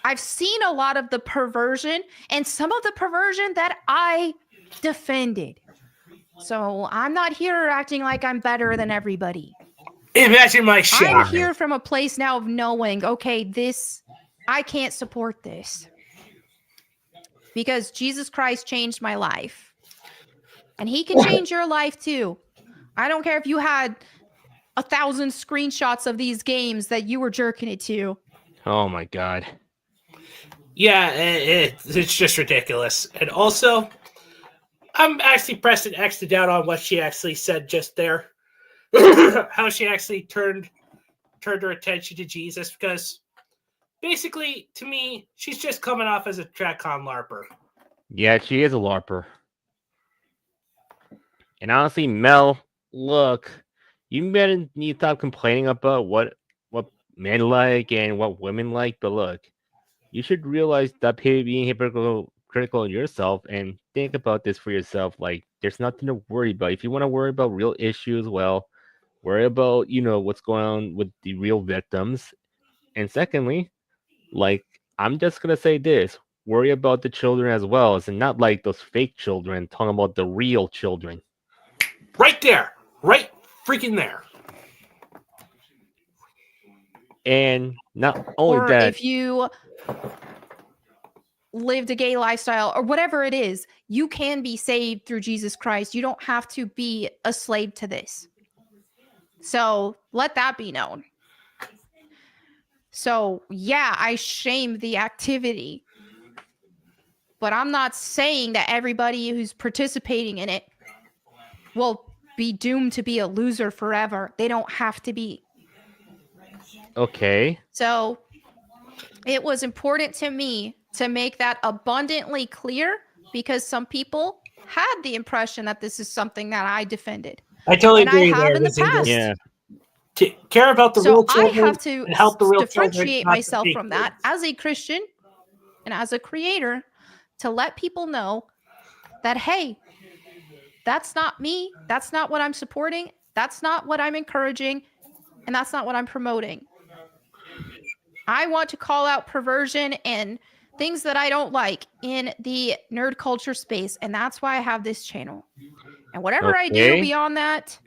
I've seen a lot of the perversion and some of the perversion that I defended. So I'm not here acting like I'm better than everybody. Imagine my I'm shock. here from a place now of knowing, okay, I can't support this. Because Jesus Christ changed my life. And he can change your life too. I don't care if you had 1,000 screenshots of these games that you were jerking it to. oh my god. Yeah, it's just ridiculous. And also, I'm actually pressing X to doubt on what she actually said just there. How she actually turned her attention to Jesus, because basically, to me, she's just coming off as a TradCon LARPer. Yeah, she is a LARPer. And honestly, Mel, look, you better need to stop complaining about what men like and what women like, but look, you should realize that being hypocritical of yourself and think about this for yourself. Like, there's nothing to worry about. If you want to worry about real issues, well, worry about, what's going on with the real victims. And secondly, like, I'm just gonna say this: worry about the children as well, and not like those fake children. Talking about the real children. Right there, right freaking there. And not only Or that, if you lived a gay lifestyle or whatever it is, you can be saved through Jesus Christ. You don't have to be a slave to this. So let that be known. So yeah, I shame the activity, but I'm not saying that everybody who's participating in it will be doomed to be a loser forever. They don't have to be. okay, So it was important to me to make that abundantly clear because some people had the impression that this is something that I defended. I totally And I agree. have there, in the Miss English. past. yeah, Care about the So real I children have to and help the real children, differentiate not the myself fake from that kids. as a Christian and as a creator to let people know that, hey, that's not me. That's not what I'm supporting. That's not what I'm encouraging. And that's not what I'm promoting. I want to call out perversion and things that I don't like in the nerd culture space. And that's why I have this channel. And whatever I do Okay. beyond that,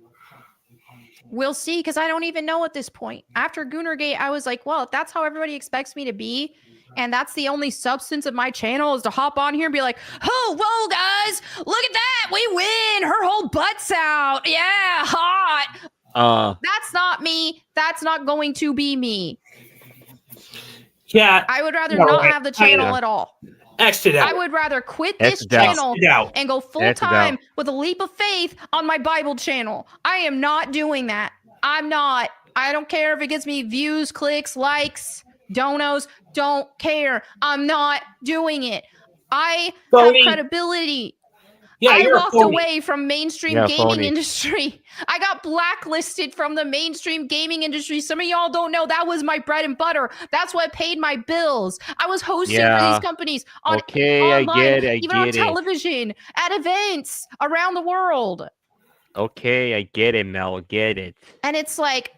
we'll see, because I don't even know at this point. After Goonergate, I was like, well, if that's how everybody expects me to be, and that's the only substance of my channel is to hop on here and be like, oh, whoa, guys, look at that. We win. Her whole butt's out. Yeah, hot. That's not me. That's not going to be me. Yeah, I would rather no, not right. have the channel Yeah. at all. Exit out. I would rather quit this Exit out. channel Exit out. and go full Exit time out. with a leap of faith on my Bible channel. I am not doing that. I'm not. I don't care if it gets me views, clicks, likes, donos. Don't care. I'm not doing it. I have Phony. credibility. Yeah, I you're a walked phony. away from mainstream Yeah, gaming phony. industry. I got blacklisted from the mainstream gaming industry. Some of y'all don't know that was my bread and butter. That's what paid my bills. I was hosting for Yeah. these companies on Okay, online, I get it. I even on get it. television, at events around the world. Okay, I get it, Mel. Get it. And it's like,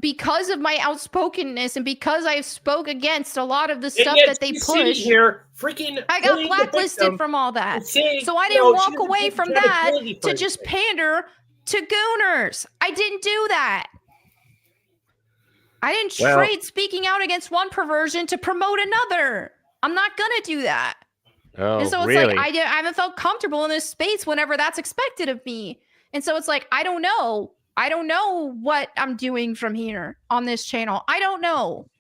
because of my outspokenness and because I spoke against a lot of the And stuff yet that they she's sitting push, here, freaking I got blaming the blacklisted victim from all that. and saying, So I you didn't know, she walk doesn't away take from that accountability for to just anything. pander to gooners. I didn't do that. I didn't Well- trade speaking out against one perversion to promote another. I'm not going to do that. Oh, And so it's really? like, I haven't felt comfortable in this space whenever that's expected of me. And so it's like, I don't know. I don't know what I'm doing from here on this channel. I don't know.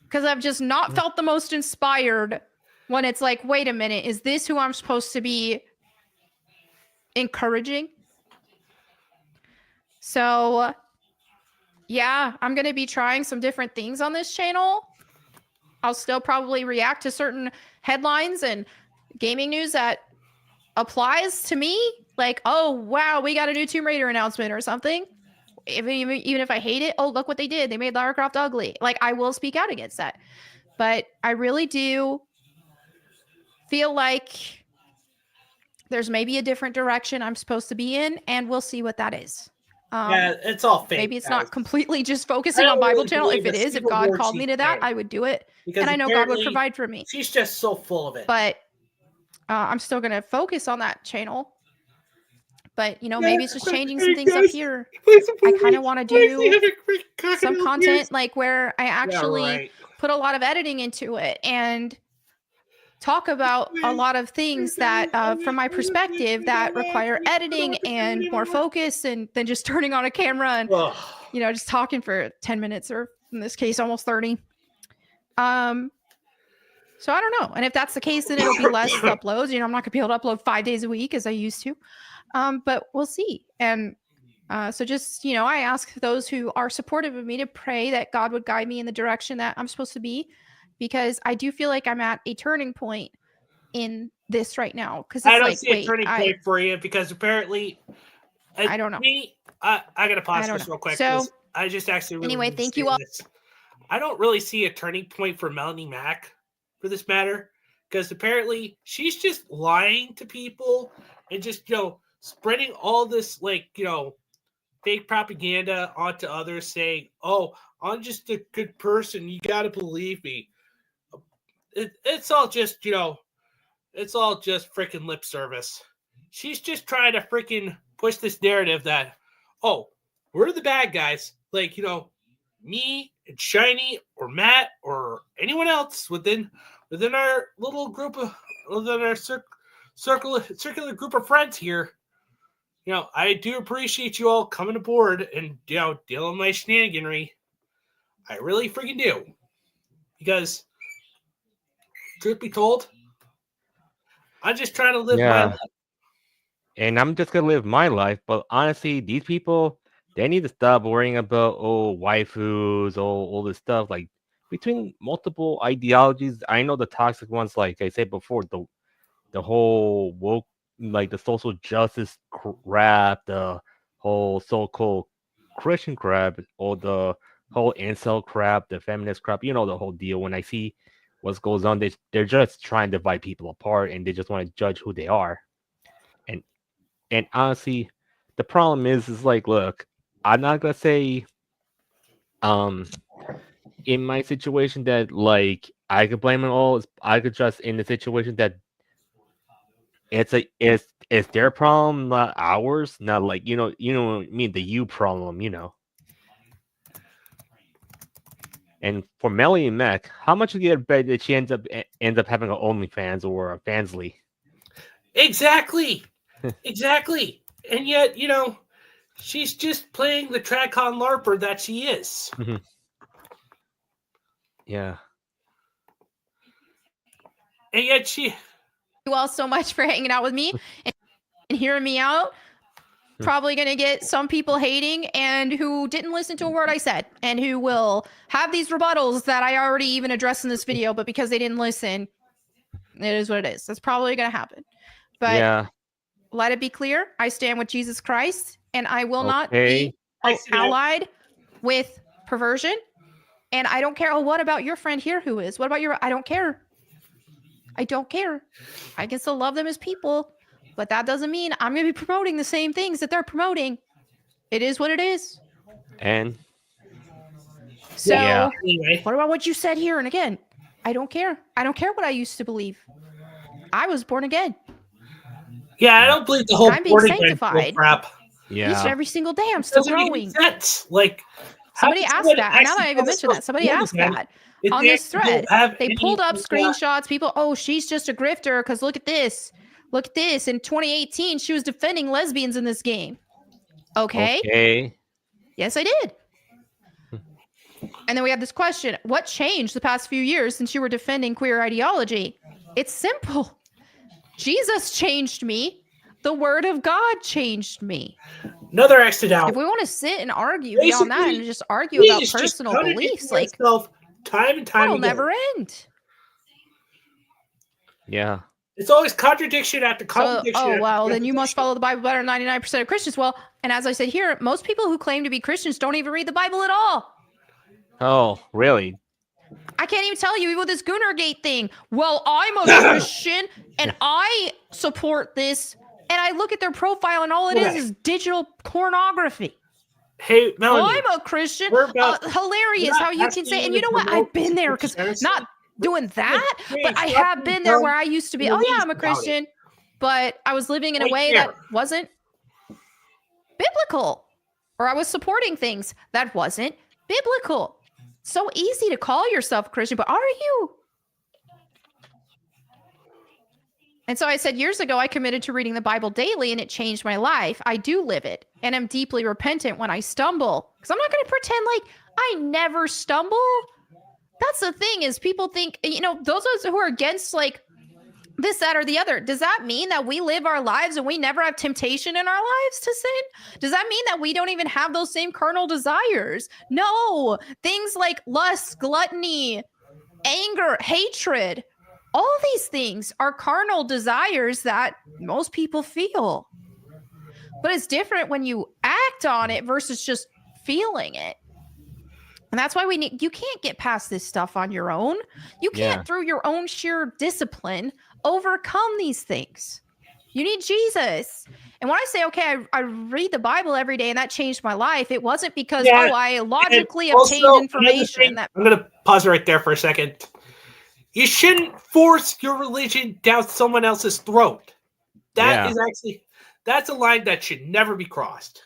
Because I've just not felt the most inspired when it's like, wait a minute, is this who I'm supposed to be encouraging? So, yeah, I'm going to be trying some different things on this channel. I'll still probably react to certain headlines and gaming news that applies to me. Like, oh, wow, we got a new Tomb Raider announcement or something. Even if I hate it, oh, look what they did. They made Lara Croft ugly. Like, I will speak out against that. But I really do feel like there's maybe a different direction I'm supposed to be in, and we'll see what that is. Yeah, it's all fake. Maybe it's guys. not completely just I focusing don't on Bible really channel. believe If it a is, if single God word called she's me to that, saying. I would do it. Because And I know God would apparently provide for me. She's just so full of it. But I'm still going to focus on that channel. But, you know, maybe it's just changing some things up here. I kind of want to do some content like where I actually put a lot of editing into it and talk about a lot of things that, from my perspective, that require editing and more focus and than just turning on a camera and, you know, just talking for 10 minutes or in this case, almost 30. So I don't know. And if that's the case, then it'll be less uploads. You know, I'm not gonna be able to upload 5 days a week as I used to. But we'll see. And so just, you know, I ask those who are supportive of me to pray that God would guide me in the direction that I'm supposed to be, because I do feel like I'm at a turning point in this right now. Because I don't see a turning point for you because apparently, I don't know. I gotta pause this real quick. So I just actually really anyway, thank you all. I don't really see a turning point for Melanie Mack for this matter, because apparently she's just lying to people and just, you know, spreading all this, like, you know, fake propaganda onto others saying, oh, I'm just a good person, you gotta believe me. It's all just, you know, it's all just freaking lip service. She's just trying to freaking push this narrative that, oh, we're the bad guys. Like, you know, me and Shiny or Matt or anyone else within our little group of, within our circular group of friends here. You know, I do appreciate you all coming aboard and, you know, dealing with my shenaniganry. I really freaking do. Because, truth be told, I'm just trying to live my life. And I'm just gonna live my life. But honestly, these people, they need to stop worrying about waifus, all this stuff. Like, between multiple ideologies, I know the toxic ones, like I said before, the whole woke, like the social justice crap, the whole so-called Christian crap, or the whole incel crap, the feminist crap, you know, the whole deal. When I see what goes on, they're just trying to divide people apart, and they just want to judge who they are. And honestly, the problem is like, look, I'm not gonna say in my situation that, like, I could blame it all. I could just, in the situation that it's their problem, not ours. Not like, you know what I mean, the you problem, you know. And for Melanie Mack, how much do you bet that she ends up having an OnlyFans or a Fansly? Exactly. Exactly. And yet, you know, she's just playing the TradCon LARPer that she is. Yeah. And yet she... Thank you all so much for hanging out with me and hearing me out. Probably going to get some people hating and who didn't listen to a word I said and who will have these rebuttals that I already even addressed in this video, but because they didn't listen, it is what it is. That's probably going to happen. But yeah, let it be clear. I stand with Jesus Christ and I will not be allied with perversion. And I don't care. Oh, what about your friend here who is? What about your... I don't care. I don't care. I can still love them as people. But that doesn't mean I'm going to be promoting the same things that they're promoting. It is what it is. And so, what about what you said here? And again, I don't care. I don't care what I used to believe. I was born again. Yeah, I don't believe the whole I'm being sanctified. Crap. Yeah. Each and every single day, I'm still growing. Like, somebody asked that. And now that I even mentioned that, somebody asked that on this thread. They pulled up screenshots. People, oh, she's just a grifter because look at this. Look at this. In 2018, she was defending lesbians in this game. Okay. Yes, I did. And then we have this question. What changed the past few years since you were defending queer ideology? It's simple. Jesus changed me. the word of God changed me. Another exit out. If we want to sit and argue beyond that and just argue He about is just personal contradicting beliefs, like himself time and time that'll again. never end. Yeah. It's always contradiction after So, contradiction. oh after well, then you must contradiction. follow the Bible better than 99% of Christians. Well, and as I said here, most people who claim to be Christians don't even read the Bible at all. Oh, really? I can't even tell you, even with this Goonergate thing. Well, I'm a Christian and I support this. And I look at their profile and all it is digital pornography. Hey, Melanie. Well, I'm a Christian. we're about- Hilarious we're not how you can asking say, you and to you know what? promote I've been there because heresy. not doing that, but I James, have been there where I used to be, oh yeah, I'm a about it. Christian, but I was living in a Right way there. that wasn't biblical, or I was supporting things that wasn't biblical. So easy to call yourself a Christian, but are you? And so I said years ago, I committed to reading the Bible daily and it changed my life. I do live it and I'm deeply repentant when I stumble because I'm not going to pretend like I never stumble. That's the thing is people think, you know, those of us who are against like this, that, or the other, does that mean that we live our lives and we never have temptation in our lives to sin? Does that mean that we don't even have those same carnal desires? No, things like lust, gluttony, anger, hatred, all these things are carnal desires that most people feel. But it's different when you act on it versus just feeling it. And that's why you can't get past this stuff on your own. You can't, through your own sheer discipline, overcome these things. You need Jesus. And when I say, okay, I read the Bible every day and that changed my life, it wasn't because, I logically obtained information. I'm going to pause right there for a second. You shouldn't force your religion down someone else's throat. That is actually, that's a line that should never be crossed.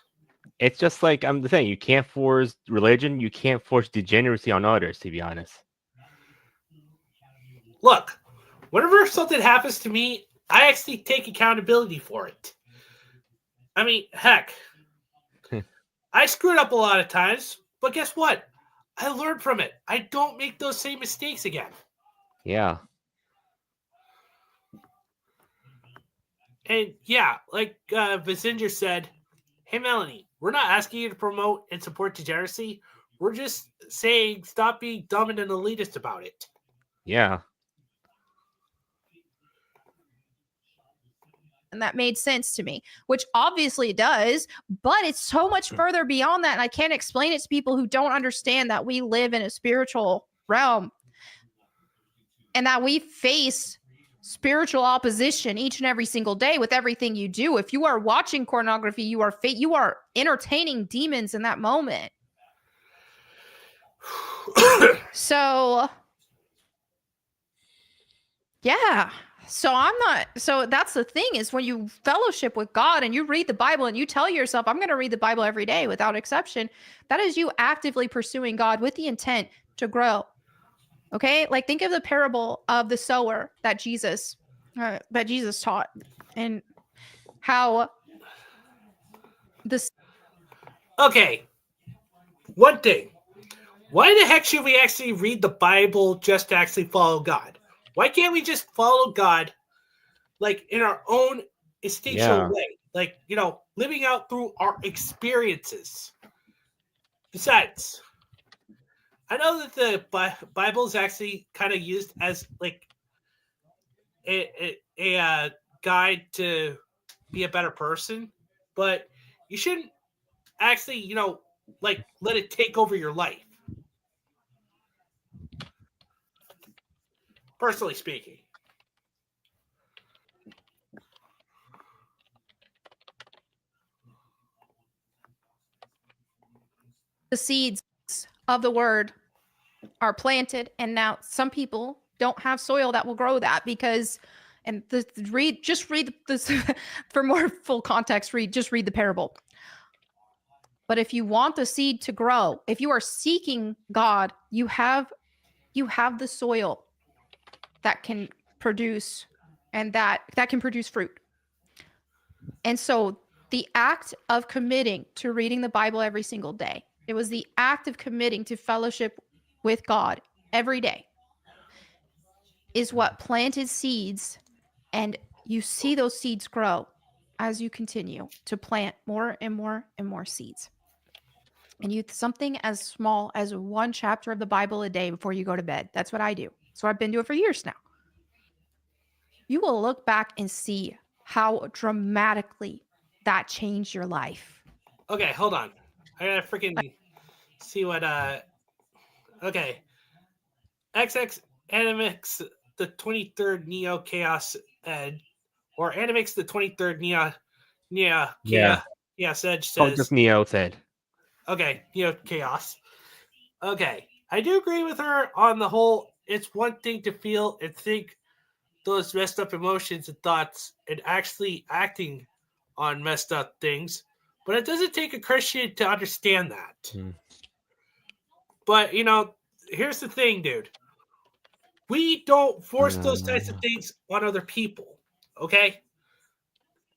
It's just like I'm saying, you can't force religion, you can't force degeneracy on others, to be honest. Look, whenever something happens to me, I actually take accountability for it. I mean, heck, I screwed up a lot of times, but guess what? I learned from it. I don't make those same mistakes again. Yeah. And yeah, like Vizinger said, hey, Melanie, we're not asking you to promote and support degeneracy. We're just saying stop being dumb and elitist about it. Yeah. And that made sense to me, which obviously it does, but it's so much further beyond that. And I can't explain it to people who don't understand that we live in a spiritual realm and that we face spiritual opposition each and every single day with everything you do. If you are watching pornography, you are entertaining demons in that moment. So, yeah. So that's the thing is when you fellowship with God and you read the Bible and you tell yourself, I'm going to read the Bible every day without exception, that is you actively pursuing God with the intent to grow. Okay? Like think of the parable of the sower that Jesus taught and how this. Okay. One thing. Why the heck should we actually read the Bible just to actually follow God? Why can't we just follow God like in our own instinctual way? Like, you know, living out through our experiences. Besides, I know that the Bible is actually kind of used as like a guide to be a better person, but you shouldn't actually, you know, like let it take over your life. Personally speaking. The seeds of the word are planted, and now some people don't have soil that will grow that because, and read this for more full context. Read the parable. But if you want the seed to grow, if you are seeking God, you have the soil that can produce, and that can produce fruit. And so the act of committing to reading the Bible every single day, it was the act of committing to fellowship with God every day, is what planted seeds, and you see those seeds grow as you continue to plant more and more and more seeds. And you something as small as one chapter of the Bible a day before you go to bed. That's what I do. So I've been doing it for years now. You will look back and see how dramatically that changed your life. Okay, hold on. I gotta freaking see what okay. XX Animix the 23rd Neo Chaos Edge, or Animix the 23rd Neo Yeah. Chaos Edge Oh, says, just Neo said. okay, Neo Chaos. Okay, I do agree with her on the whole. It's one thing to feel and think those messed up emotions and thoughts and actually acting on messed up things, but it doesn't take a Christian to understand that. Hmm. But, here's the thing, dude. We don't force those types of things on other people, okay?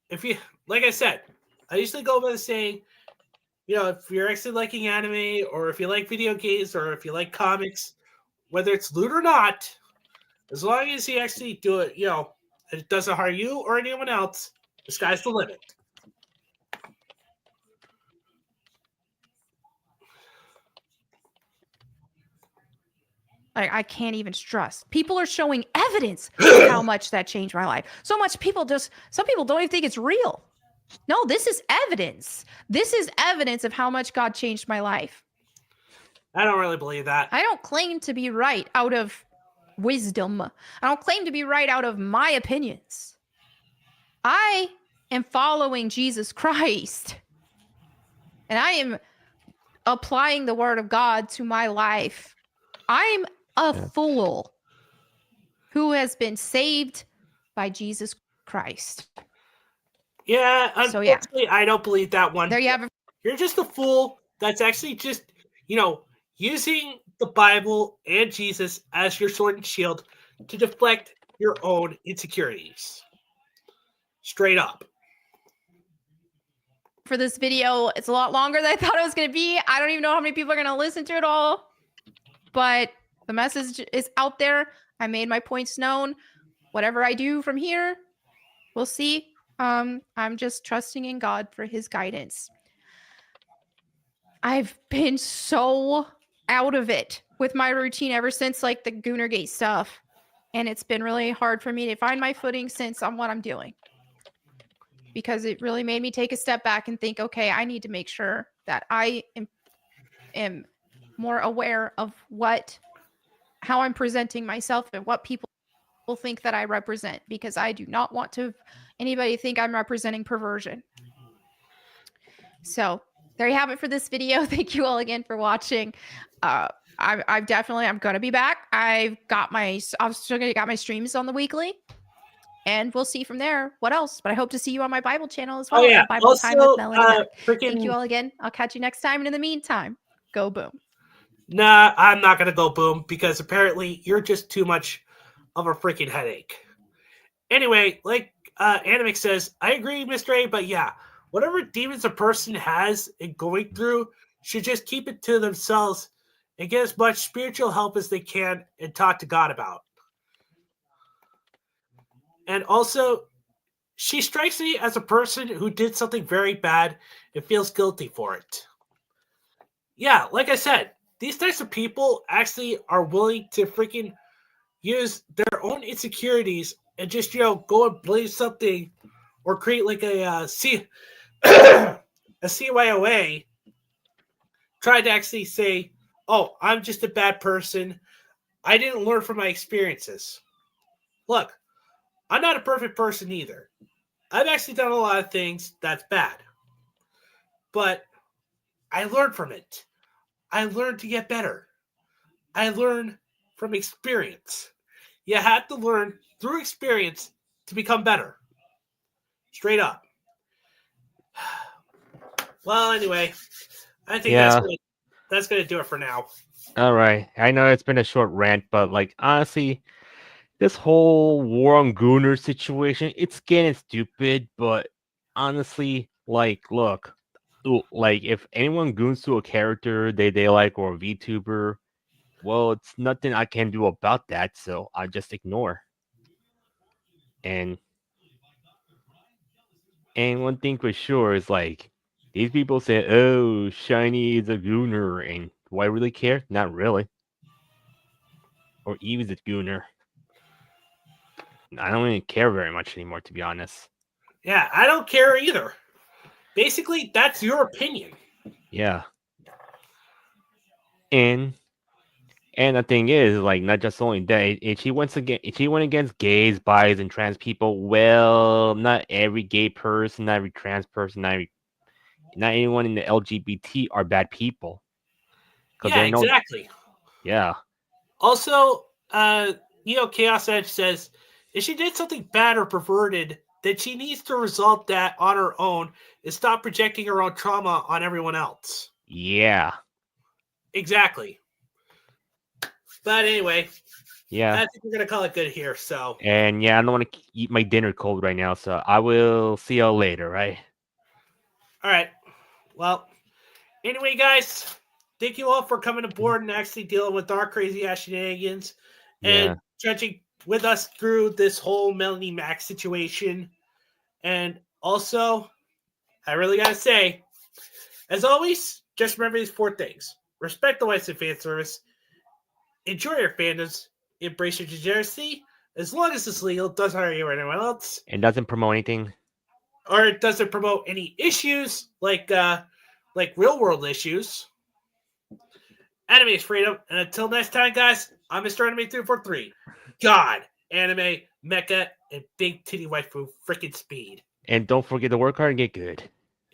If you, like I said, I usually go by the saying, if you're actually liking anime or if you like video games or if you like comics, whether it's loot or not, as long as you actually do it, and it doesn't harm you or anyone else, the sky's the limit. I can't even stress. People are showing evidence of how much that changed my life. So much some people don't even think it's real. No, this is evidence. This is evidence of how much God changed my life. I don't really believe that. I don't claim to be right out of wisdom. I don't claim to be right out of my opinions. I am following Jesus Christ. And I am applying the word of God to my life. I'm a fool who has been saved by Jesus Christ. Yeah, unfortunately, I don't believe that one. There you have it. You're just a fool that's actually just, using the Bible and Jesus as your sword and shield to deflect your own insecurities. Straight up. For this video, it's a lot longer than I thought it was going to be. I don't even know how many people are going to listen to it all, but the message is out there. I made my points known. Whatever I do from here, we'll see. I'm just trusting in God for his guidance. I've been so out of it with my routine ever since the Goonergate stuff. And it's been really hard for me to find my footing since on what I'm doing. Because it really made me take a step back and think, okay, I need to make sure that I am more aware of how I'm presenting myself and what people will think that I represent, because I do not want anybody think I'm representing perversion. So there you have it for this video. Thank you all again for watching. I'm going to be back. I've still got my streams on the weekly. And we'll see from there what else. But I hope to see you on my Bible channel as well. Oh, yeah. Bible Time with Melanie Mac. Thank you all again. I'll catch you next time. And in the meantime, go boom. Nah, I'm not going to go boom because apparently you're just too much of a freaking headache. Anyway, like Animic says, I agree, Mr. A, but yeah, whatever demons a person has and going through should just keep it to themselves and get as much spiritual help as they can and talk to God about. And also, she strikes me as a person who did something very bad and feels guilty for it. Yeah, like I said, these types of people actually are willing to freaking use their own insecurities and just, go and blame something or create like a CYOA, try to actually say, oh, I'm just a bad person. I didn't learn from my experiences. Look, I'm not a perfect person either. I've actually done a lot of things that's bad. But I learned from it. I learned to get better. I learned from experience. You have to learn through experience to become better. Straight up. Well, anyway, I think that's going to do it for now. All right. I know it's been a short rant, but honestly, this whole war on Gooner situation, it's getting stupid, but honestly, look, if anyone goons to a character they like or a VTuber, well, it's nothing I can do about that, so I just ignore. And And one thing for sure is like these people say, "Oh, Shiny is a gooner," and do I really care? Not really. Or Eve is a gooner. I don't really care very much anymore, to be honest. Yeah, I don't care either. Basically, that's your opinion. Yeah. And the thing is, like, not just only that, if she went against gays, bis, and trans people, well, not every gay person, not every trans person, not anyone in the LGBT are bad people. Because Yeah, exactly. Yeah. Also, Chaos Edge says if she did something bad or perverted, then she needs to resolve that on her own and stop projecting her own trauma on everyone else. Yeah. Exactly. But anyway, Yeah. I think we're gonna call it good here. So, and yeah, I don't want to eat my dinner cold right now, so I will see y'all later, right? all right. Well, anyway, guys, thank you all for coming aboard and actually dealing with our crazy ass shenanigans and judging with us through this whole Melanie Max situation. And also, I really gotta say, as always, just remember these 4 things: respect the whites and fan service, enjoy your fandoms, embrace your degeneracy, as long as it's legal, doesn't hurt you or anyone else, and doesn't promote anything, or it doesn't promote any issues like real world issues. Anime is freedom, and until next time, guys, I'm Mr. Anime 343. God, anime, mecha, and big titty waifu freaking speed. and don't forget to work hard and get good.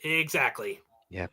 Exactly. Yep.